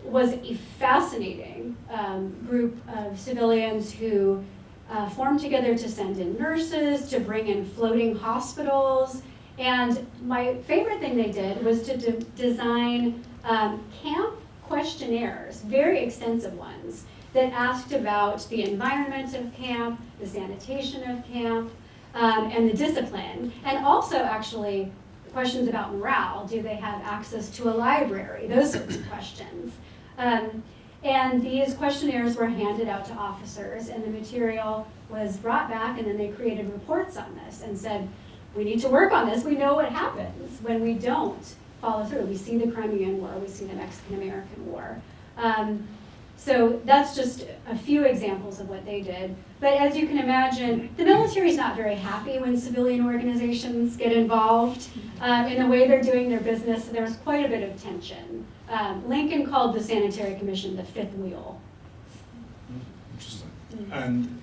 was a fascinating group of civilians who formed together to send in nurses, to bring in floating hospitals, and my favorite thing they did was to design camp questionnaires, very extensive ones, that asked about the environment of camp, the sanitation of camp, and the discipline, and also actually questions about morale. Do they have access to a library? Those sorts of questions. And these questionnaires were handed out to officers, and the material was brought back, and then they created reports on this and said, we need to work on this. We know what happens when we don't follow through. We see the Crimean War, we see the Mexican-American War. So that's just a few examples of what they did. But as you can imagine, the military is not very happy when civilian organizations get involved in the way they're doing their business. So there was quite a bit of tension. Lincoln called the Sanitary Commission the fifth wheel. Interesting. And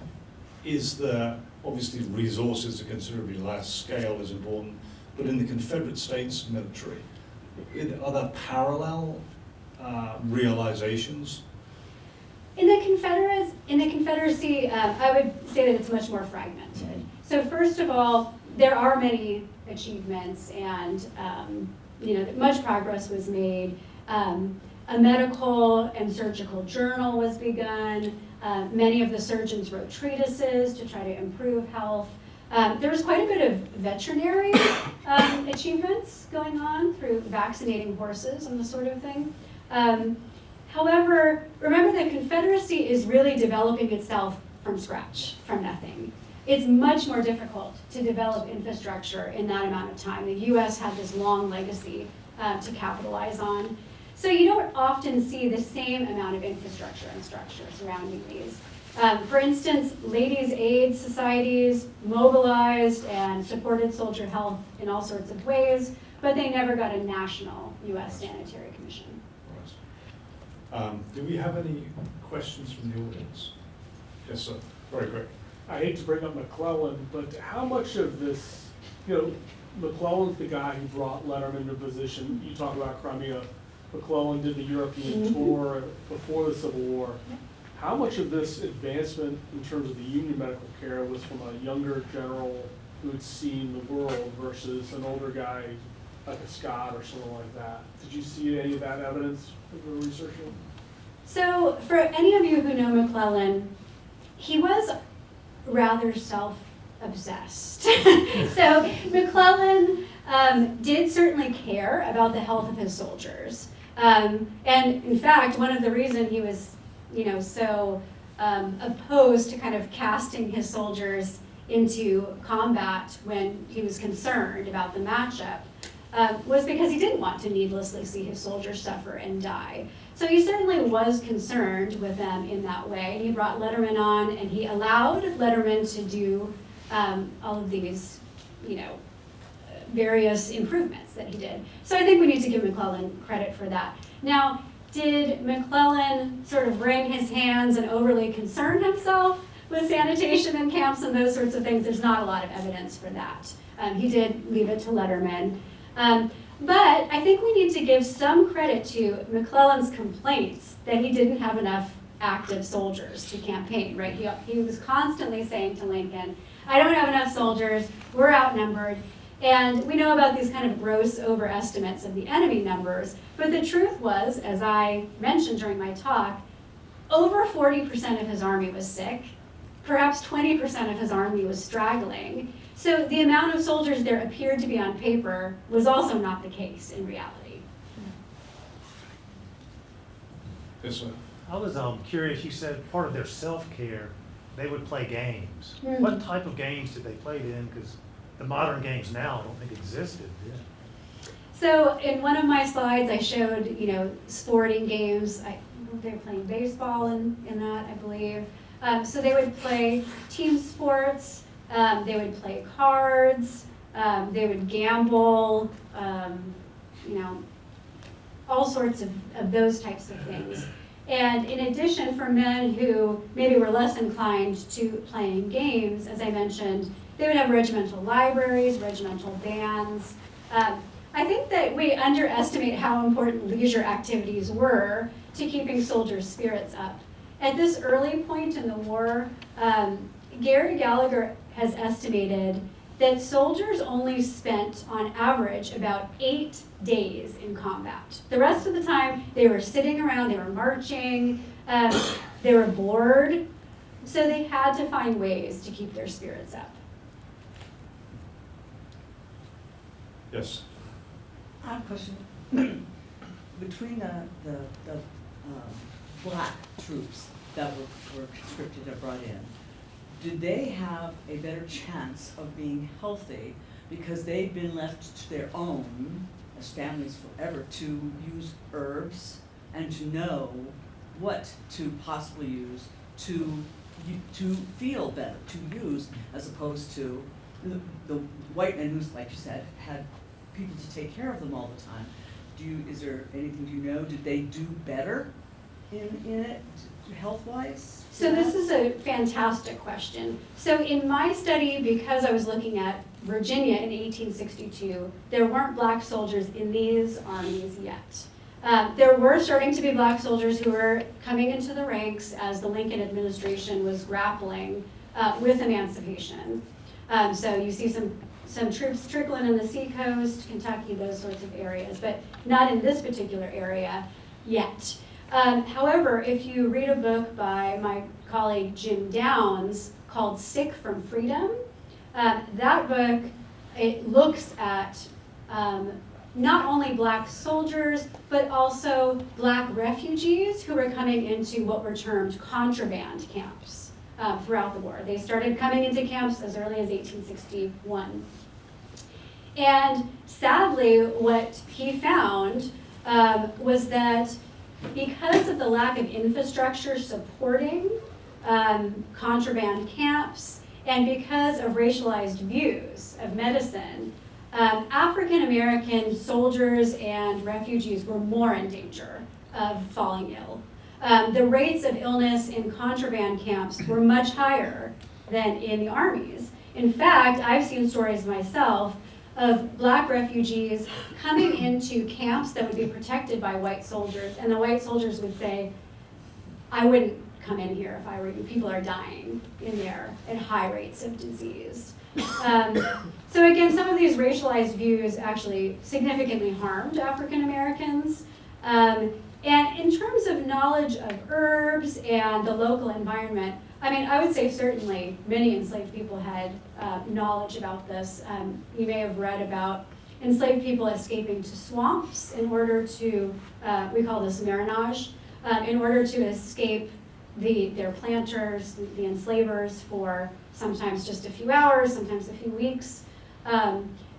is there, obviously resources are considerably less, scale is important, but in the Confederate States military, are there parallel realizations? In the Confederacy, I would say that it's much more fragmented. So first of all, there are many achievements, and much progress was made. A medical and surgical journal was begun. Many of the surgeons wrote treatises to try to improve health. There was quite a bit of veterinary achievements going on through vaccinating horses and this sort of thing. However, remember the Confederacy is really developing itself from scratch, from nothing. It's much more difficult to develop infrastructure in that amount of time. The US had this long legacy to capitalize on. So you don't often see the same amount of infrastructure and structure surrounding these. For instance, ladies' aid societies mobilized and supported soldier health in all sorts of ways, but they never got a national US Sanitary Commission. Do we have any questions from the audience? Yes, sir. Very quick. I hate to bring up McClellan, but how much of this, McClellan's the guy who brought Letterman to position. You talk about Crimea. McClellan did the European tour before the Civil War. How much of this advancement in terms of the Union medical care was from a younger general who had seen the world versus an older guy like a Scott or something like that? Did you see any of that evidence in the research? So for any of you who know McClellan, he was rather self-obsessed. So McClellan did certainly care about the health of his soldiers. And in fact, one of the reasons he was, so opposed to kind of casting his soldiers into combat when he was concerned about the matchup was because he didn't want to needlessly see his soldiers suffer and die. So he certainly was concerned with them in that way. He brought Letterman on, and he allowed Letterman to do all of these, various improvements that he did. So I think we need to give McClellan credit for that. Now, did McClellan sort of wring his hands and overly concern himself with sanitation in camps and those sorts of things? There's not a lot of evidence for that. He did leave it to Letterman. But I think we need to give some credit to McClellan's complaints that he didn't have enough active soldiers to campaign, right? He was constantly saying to Lincoln, I don't have enough soldiers, we're outnumbered. And we know about these kind of gross overestimates of the enemy numbers, but the truth was, as I mentioned during my talk, over 40% of his army was sick, perhaps 20% of his army was straggling. So the amount of soldiers there appeared to be on paper was also not the case in reality. Yes, sir. I was curious, you said part of their self-care, they would play games. Mhm. What type of games did they play then? Because the modern games now I don't think existed. Yeah. So in one of my slides, I showed, sporting games. They were playing baseball in that, I believe. So they would play team sports, they would play cards, they would gamble, all sorts of those types of things. And in addition, for men who maybe were less inclined to playing games, as I mentioned, they would have regimental libraries, regimental bands. I think that we underestimate how important leisure activities were to keeping soldiers' spirits up. At this early point in the war, Gary Gallagher has estimated that soldiers only spent, on average, about 8 days in combat. The rest of the time, they were sitting around, they were marching, they were bored, so they had to find ways to keep their spirits up. Yes. I have a question. Between the black troops that were conscripted and brought in, did they have a better chance of being healthy because they'd been left to their own, as families forever, to use herbs and to know what to possibly use to feel better, to use, as opposed to the white men who's, like you said, had people to take care of them all the time? Is there anything you know? Did they do better in it, health-wise? So this is a fantastic question. So in my study, because I was looking at Virginia in 1862, there weren't black soldiers in these armies yet. There were starting to be black soldiers who were coming into the ranks as the Lincoln administration was grappling with emancipation. So you see some troops trickling in the seacoast, Kentucky, those sorts of areas, but not in this particular area yet. However, if you read a book by my colleague Jim Downs called Sick from Freedom, that book, it looks at not only black soldiers, but also black refugees who were coming into what were termed contraband camps throughout the war. They started coming into camps as early as 1861. And sadly, what he found was that because of the lack of infrastructure supporting contraband camps, and because of racialized views of medicine, African American soldiers and refugees were more in danger of falling ill. The rates of illness in contraband camps were much higher than in the armies. In fact, I've seen stories myself of black refugees coming into camps that would be protected by white soldiers, and the white soldiers would say, I wouldn't come in here if I were you. People are dying in there at high rates of disease. So again, some of these racialized views actually significantly harmed African Americans. And in terms of knowledge of herbs and the local environment, I mean, I would say certainly many enslaved people had knowledge about this. You may have read about enslaved people escaping to swamps in order to, we call this marinage, in order to escape their planters, the enslavers, for sometimes just a few hours, sometimes a few weeks.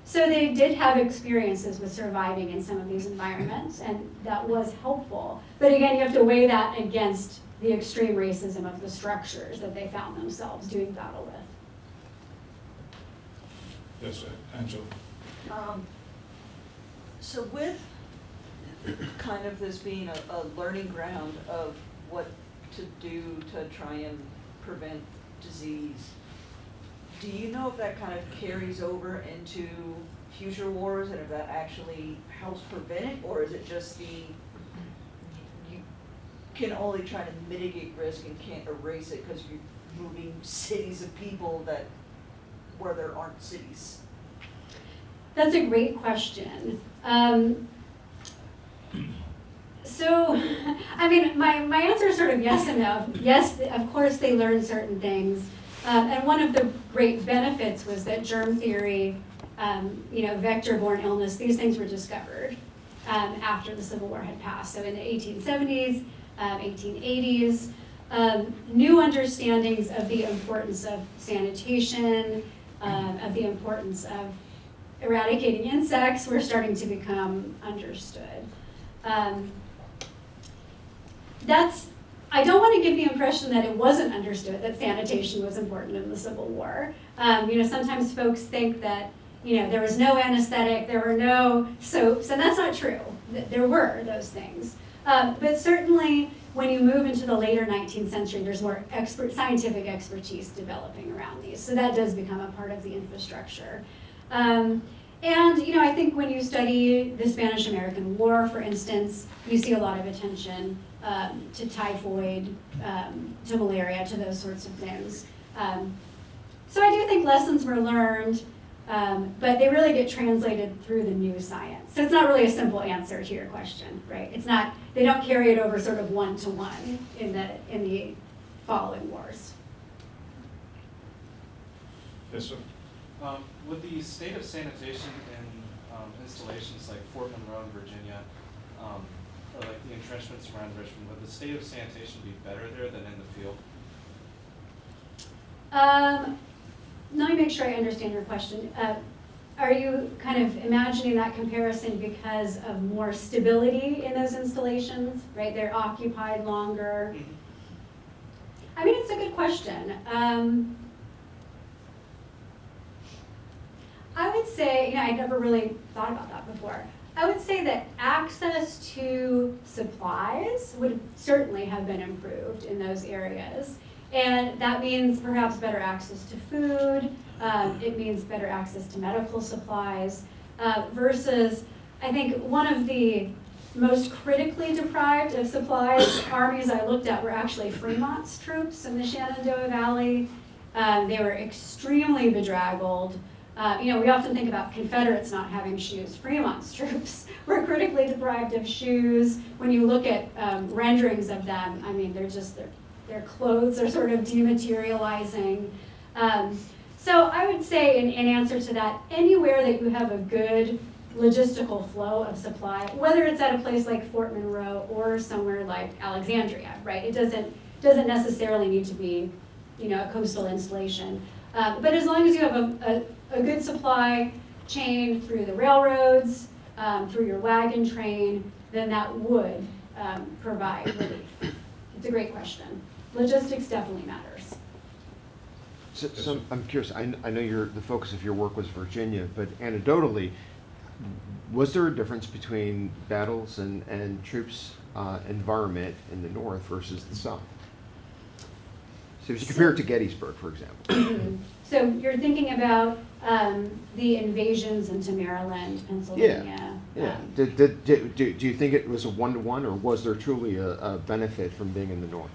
So they did have experiences with surviving in some of these environments, and that was helpful. But again, you have to weigh that against the extreme racism of the structures that they found themselves doing battle with. Yes, sir. Angela. So with kind of this being a learning ground of what to do to try and prevent disease, do you know if that kind of carries over into future wars and if that actually helps prevent it, or is it just you can only try to mitigate risk and can't erase it because you're moving cities of people where there aren't cities? That's a great question. So, I mean, my answer is sort of yes and no. Yes, of course they learned certain things. And one of the great benefits was that germ theory, vector-borne illness, these things were discovered after the Civil War had passed. So in the 1870s, 1880s, new understandings of the importance of sanitation, of the importance of eradicating insects were starting to become understood. I don't want to give the impression that it wasn't understood that sanitation was important in the Civil War. Sometimes folks think that, there was no anesthetic, there were no soaps, and that's not true. There were those things. But certainly, when you move into the later 19th century, there's more scientific expertise developing around these. So that does become a part of the infrastructure. I think when you study the Spanish-American War, for instance, you see a lot of attention to typhoid, to malaria, to those sorts of things. So I do think lessons were learned, but they really get translated through the new science. So it's not really a simple answer to your question, right? It's not, they don't carry it over sort of one-to-one in the following wars. Yes, sir. Would the state of sanitation in installations like Fort Monroe in Virginia, or like the entrenchments around Richmond, would the state of sanitation be better there than in the field? Let me make sure I understand your question. Are you kind of imagining that comparison because of more stability in those installations, right? They're occupied longer. Mm-hmm. I mean, it's a good question. I would say, I never really thought about that before. I would say that access to supplies would certainly have been improved in those areas. And that means perhaps better access to food, it means better access to medical supplies, versus, I think one of the most critically deprived of supplies armies I looked at were actually Fremont's troops in the Shenandoah Valley. They were extremely bedraggled. We often think about Confederates not having shoes. Fremont's troops were critically deprived of shoes. When you look at renderings of them, I mean, their clothes are sort of dematerializing. So I would say in answer to that, anywhere that you have a good logistical flow of supply, whether it's at a place like Fort Monroe or somewhere like Alexandria, right? It doesn't necessarily need to be, a coastal installation. But as long as you have a good supply chain through the railroads, through your wagon train, then that would provide relief. It's a great question. Logistics definitely matters. So I'm curious, I know the focus of your work was Virginia, but anecdotally, was there a difference between battles and troops environment in the North versus the South? So if you compare it to Gettysburg, for example. So you're thinking about the invasions into Maryland, Pennsylvania. Yeah. Do you think it was a one-to-one, or was there truly a benefit from being in the North?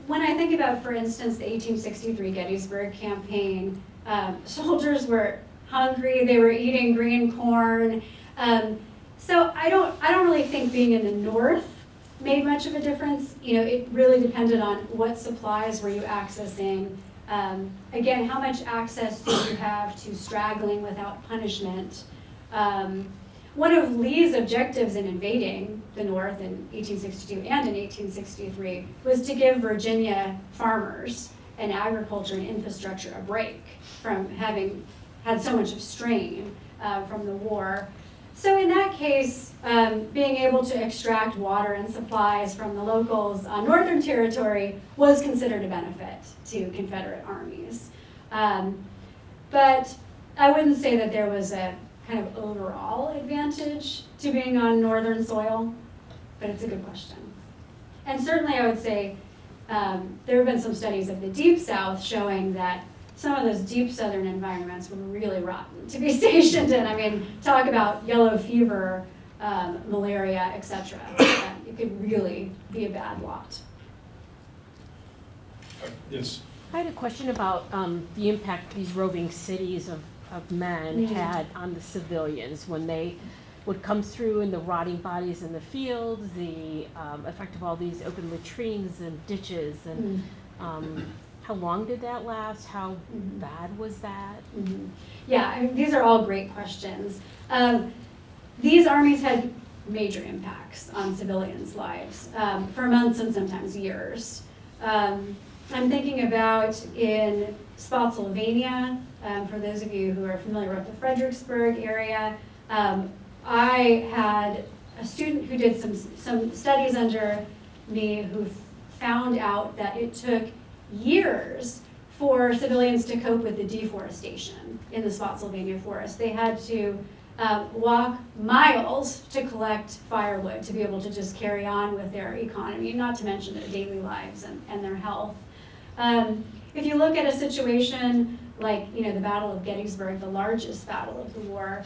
When I think about, for instance, the 1863 Gettysburg campaign, soldiers were hungry, they were eating green corn. So I don't really think being in the North made much of a difference. It really depended on what supplies were you accessing. Again, how much access do you have to straggling without punishment? One of Lee's objectives in invading the North in 1862 and in 1863 was to give Virginia farmers and agriculture and infrastructure a break from having had so much of strain from the war. So in that case, being able to extract water and supplies from the locals on Northern territory was considered a benefit to Confederate armies. But I wouldn't say that there was a kind of overall advantage to being on Northern soil, but it's a good question. And certainly I would say there have been some studies of the Deep South showing that some of those deep southern environments were really rotten to be stationed in. I mean, talk about yellow fever, malaria, etc. It could really be a bad lot. Yes. I had a question about the impact these roving cities of men had on the civilians when they would come through in the rotting bodies in the fields, the effect of all these open latrines and ditches, and how long did that last? How bad was that? Yeah, I mean, these are all great questions. These armies had major impacts on civilians' lives for months and sometimes years. I'm thinking about in Spotsylvania, for those of you who are familiar with the Fredericksburg area, I had a student who did some studies under me who found out that it took years for civilians to cope with the deforestation in the Spotsylvania forest. They had to walk miles to collect firewood to be able to just carry on with their economy, not to mention their daily lives and their health. If you look at a situation like, the Battle of Gettysburg, the largest battle of the war,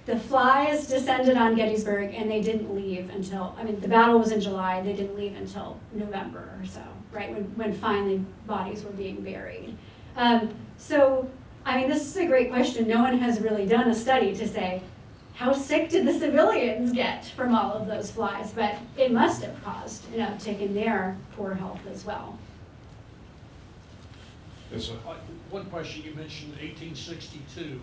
the flies descended on Gettysburg and they didn't leave until, the battle was in July, they didn't leave until November or so, right, when finally bodies were being buried. This is a great question. No one has really done a study to say, how sick did the civilians get from all of those flies? But it must have caused an uptick in their poor health as well. Yes, sir. One question, you mentioned 1862.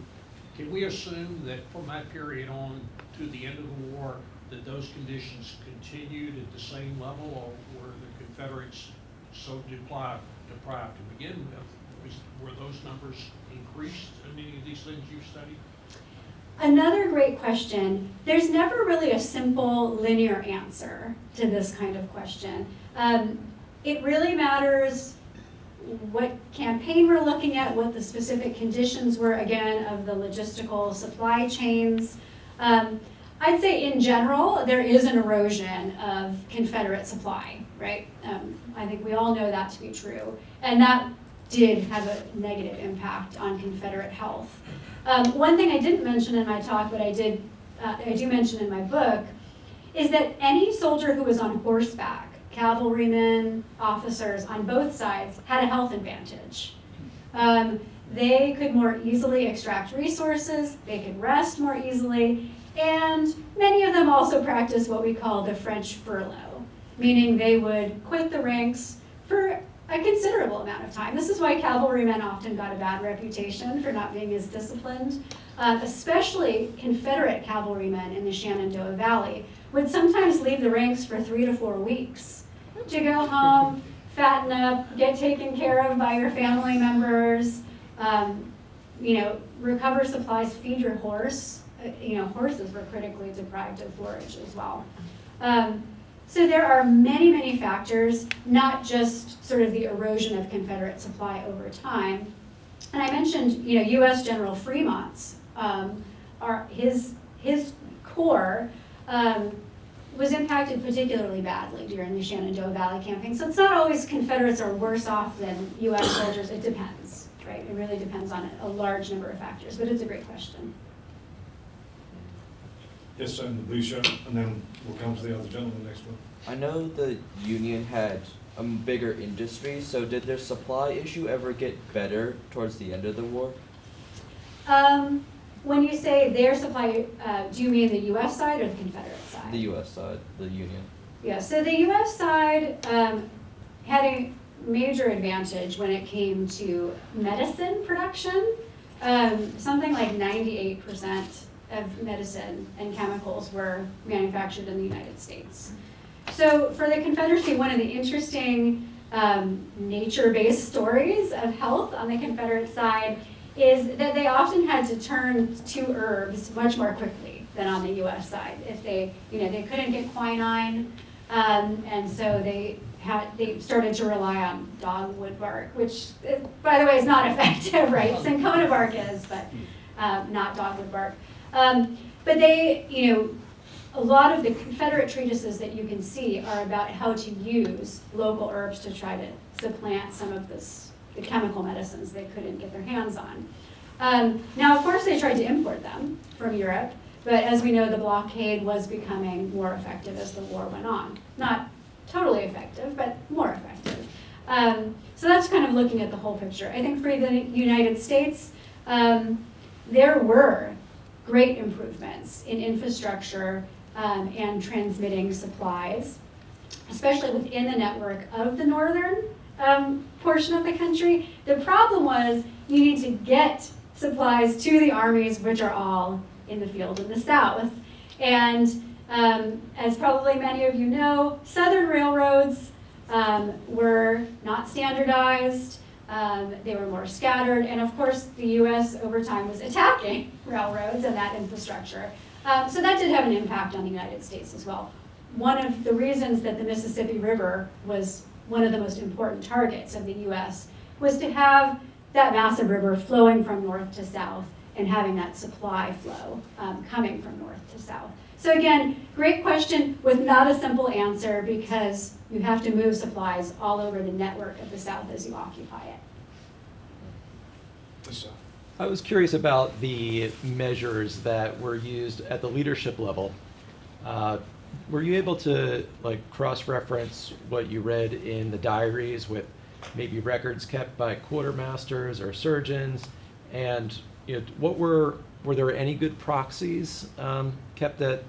Can we assume that from that period on to the end of the war, that those conditions continued at the same level, or were the Confederates so deprived to begin with? Were those numbers increased in any of these things you've studied? Another great question. There's never really a simple linear answer to this kind of question. It really matters what campaign we're looking at, what the specific conditions were, again, of the logistical supply chains. I'd say in general, there is an erosion of Confederate supply, right? I think we all know that to be true. And that did have a negative impact on Confederate health. One thing I didn't mention in my talk, but I do mention in my book, is that any soldier who was on horseback, cavalrymen, officers on both sides, had a health advantage. They could more easily extract resources, they could rest more easily, and many of them also practiced what we call the French furlough, meaning they would quit the ranks for a considerable amount of time. This is why cavalrymen often got a bad reputation for not being as disciplined. Especially Confederate cavalrymen in the Shenandoah Valley would sometimes leave the ranks for 3 to 4 weeks to go home, fatten up, get taken care of by your family members, recover supplies, feed your horse. Horses were critically deprived of forage as well. So there are many, many factors, not just sort of the erosion of Confederate supply over time. And I mentioned, U.S. General Fremont's, his corps was impacted particularly badly during the Shenandoah Valley campaign. So it's not always Confederates are worse off than U.S. soldiers. It depends, right? It really depends on a large number of factors, but it's a great question. Yes, sir, in the blue shirt, and then we'll come to the other gentleman next one. I know the Union had a bigger industry, so did their supply issue ever get better towards the end of the war? When you say their supply, do you mean the U.S. side or the Confederate side? The U.S. side, the Union. Yeah, so the U.S. side had a major advantage when it came to medicine production. Something like 98% of medicine and chemicals were manufactured in the United States. So for the Confederacy, one of the interesting nature-based stories of health on the Confederate side is that they often had to turn to herbs much more quickly than on the U.S. side. If they couldn't get quinine, and so they started to rely on dogwood bark, which, by the way, is not effective, right? Cinchona bark is, but not dogwood bark. But a lot of the Confederate treatises that you can see are about how to use local herbs to try to supplant some of the chemical medicines they couldn't get their hands on. Now, of course, they tried to import them from Europe, but as we know, the blockade was becoming more effective as the war went on. Not totally effective, but more effective. So that's kind of looking at the whole picture. I think for the United States, there were great improvements in infrastructure and transmitting supplies, especially within the network of the northern portion of the country. The problem was you need to get supplies to the armies, which are all in the field in the south. And as probably many of you know, southern railroads were not standardized. They were more scattered, and of course the US over time was attacking railroads and that infrastructure. So that did have an impact on the United States as well. One of the reasons that the Mississippi River was one of the most important targets of the US was to have that massive river flowing from north to south and having that supply flow coming from north to south. So again, great question with not a simple answer, because you have to move supplies all over the network of the south as you occupy it. Yes, sir. I was curious about the measures that were used at the leadership level. Were you able to cross-reference what you read in the diaries with maybe records kept by quartermasters or surgeons? And were there any good proxies kept at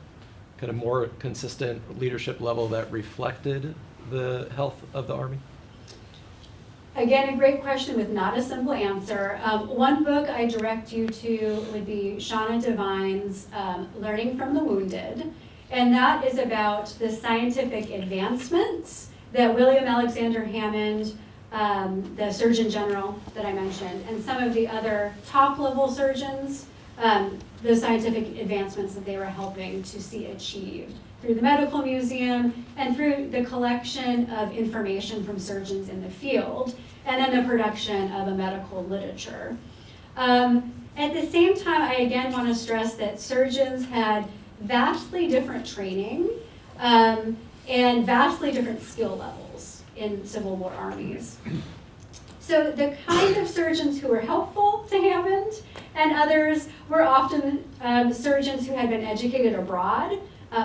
kind of more consistent leadership level that reflected the health of the Army? Again, a great question with not a simple answer. One book I direct you to would be Shauna Devine's Learning from the Wounded. And that is about the scientific advancements that William Alexander Hammond, the Surgeon General that I mentioned, and some of the other top-level surgeons, the scientific advancements that they were helping to see achieved through the Medical Museum and through the collection of information from surgeons in the field, and then the production of a medical literature. At the same time, I again want to stress that surgeons had vastly different training and vastly different skill levels in Civil War armies. So the kind of surgeons who were helpful to Hammond and others were often surgeons who had been educated abroad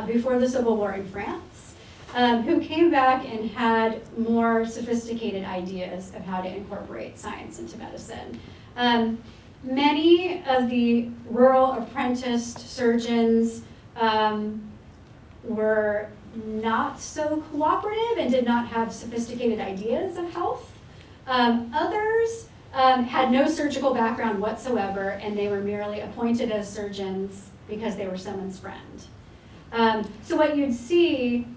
before the Civil War in France, who came back and had more sophisticated ideas of how to incorporate science into medicine. Many of the rural apprenticed surgeons were not so cooperative and did not have sophisticated ideas of health. Others had no surgical background whatsoever, and they were merely appointed as surgeons because they were someone's friend. So what you'd see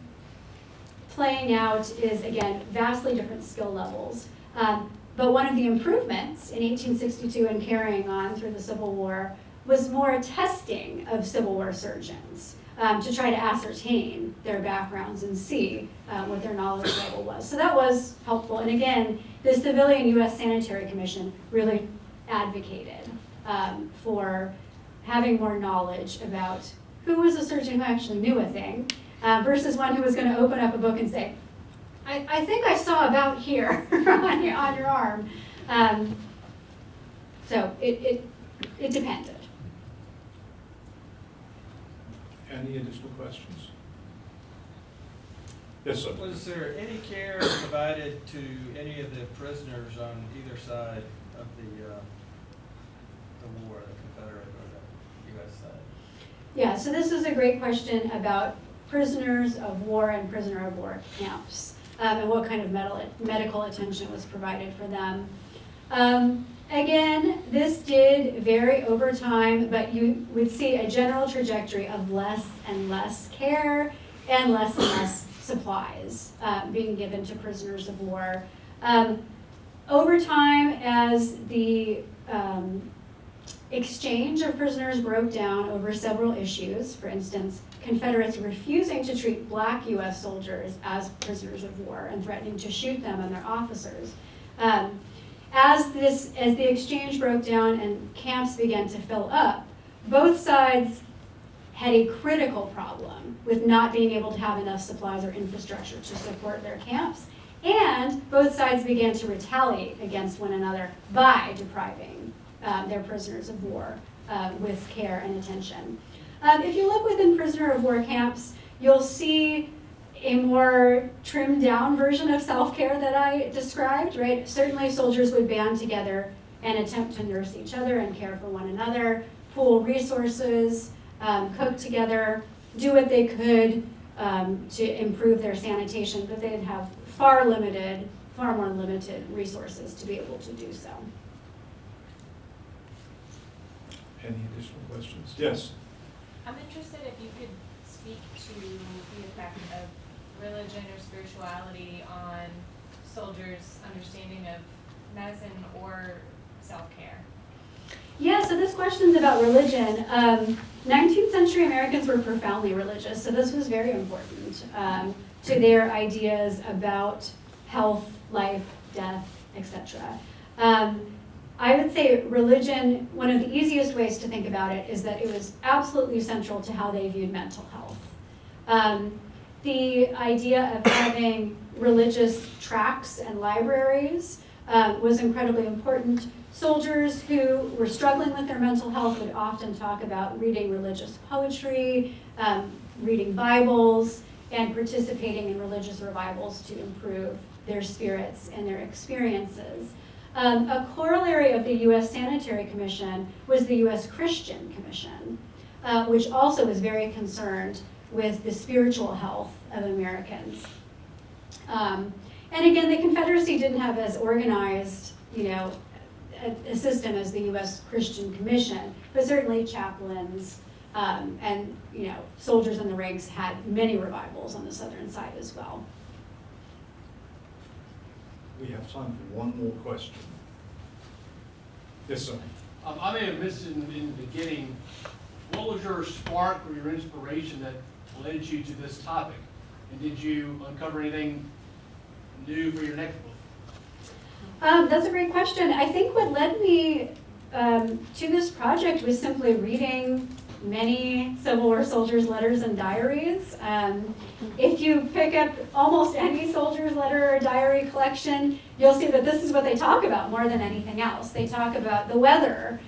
playing out is, again, vastly different skill levels. But one of the improvements in 1862 and carrying on through the Civil War was more testing of Civil War surgeons to try to ascertain their backgrounds and see what their knowledge level was. So that was helpful. And again, the Civilian U.S. Sanitary Commission really advocated for having more knowledge about who was a surgeon who actually knew a thing versus one who was going to open up a book and say, I think I saw about here on your arm. So it depended. Any additional questions? Yes, sir. Was there any care provided to any of the prisoners on either side of the war, the Confederate or the U.S. side? Yeah, so this is a great question about prisoners of war and prisoner of war camps and what kind of medical attention was provided for them. Again, this did vary over time, but you would see a general trajectory of less and less care and less supplies being given to prisoners of war. Over time, as the exchange of prisoners broke down over several issues, for instance, Confederates refusing to treat black U.S. soldiers as prisoners of war and threatening to shoot them and their officers. As the exchange broke down and camps began to fill up, both sides had a critical problem with not being able to have enough supplies or infrastructure to support their camps, and both sides began to retaliate against one another by depriving their prisoners of war with care and attention. If you look within prisoner of war camps, you'll see a more trimmed down version of self-care that I described, right? Certainly soldiers would band together and attempt to nurse each other and care for one another, pool resources, cook together, do what they could to improve their sanitation, but they'd have far more limited resources to be able to do so. Any additional questions? Yes. I'm interested if you could speak to the effect of religion or spirituality on soldiers' understanding of medicine or self-care. Yeah, so this question's about religion. 19th century Americans were profoundly religious, so this was very important to their ideas about health, life, death, etc. I would say religion, one of the easiest ways to think about it is that it was absolutely central to how they viewed mental health. The idea of having religious tracts and libraries was incredibly important. Soldiers who were struggling with their mental health would often talk about reading religious poetry, reading Bibles, and participating in religious revivals to improve their spirits and their experiences. A corollary of the U.S. Sanitary Commission was the U.S. Christian Commission, which also was very concerned with the spiritual health of Americans. And again, the Confederacy didn't have as organized, a system as the U.S. Christian Commission, but certainly chaplains and soldiers in the ranks had many revivals on the southern side as well. We have time for one more question. Yes, sir. I may have missed it in the beginning. What was your spark or your inspiration that led you to this topic? And did you uncover anything new for your next book? That's a great question. I think what led me to this project was simply reading many Civil War soldiers' letters and diaries. If you pick up almost any soldier's letter or diary collection, you'll see that this is what they talk about more than anything else. They talk about the weather.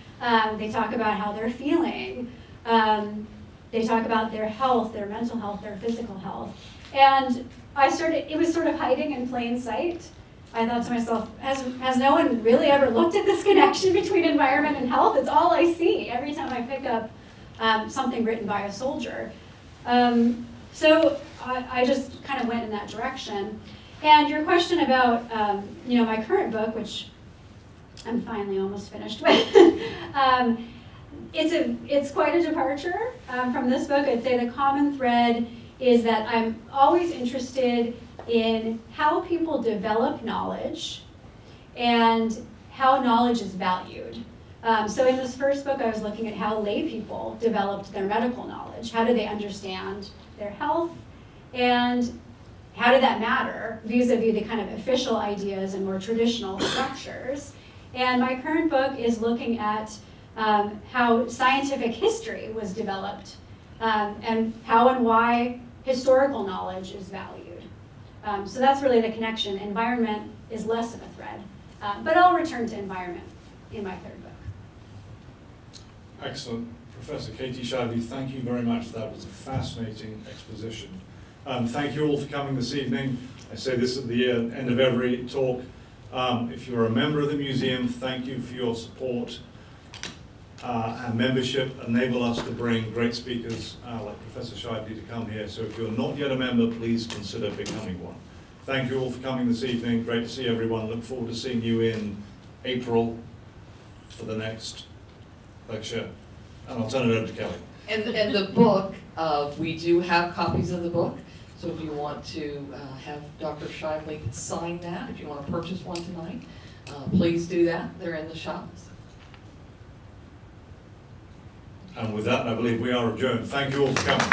They talk about how they're feeling. They talk about their health, their mental health, their physical health. And it was sort of hiding in plain sight. I thought to myself, has no one really ever looked at this connection between environment and health? It's all I see every time I pick up something written by a soldier. So I just kind of went in that direction. And your question about my current book, which I'm finally almost finished with, it's quite a departure from this book. I'd say the common thread is that I'm always interested in how people develop knowledge and how knowledge is valued. So in this first book, I was looking at how lay people developed their medical knowledge. How do they understand their health? And how did that matter vis-a-vis the kind of official ideas and more traditional structures? And my current book is looking at how scientific history was developed and how and why historical knowledge is valued. So that's really the connection. Environment is less of a thread, but I'll return to environment in my third book. Excellent. Professor Katie Shively, thank you very much. That was a fascinating exposition. Thank you all for coming this evening. I say this at the end of every talk. If you're a member of the museum, thank you for your support. Our membership enable us to bring great speakers like Professor Shively to come here. So if you're not yet a member, please consider becoming one. Thank you all for coming this evening. Great to see everyone. Look forward to seeing you in April for the next lecture. And I'll turn it over to Kelly. And the book, we do have copies of the book. So if you want to have Dr. Shively sign that, if you want to purchase one tonight, please do that. They're in the shops. And with that, I believe we are adjourned. Thank you all for coming.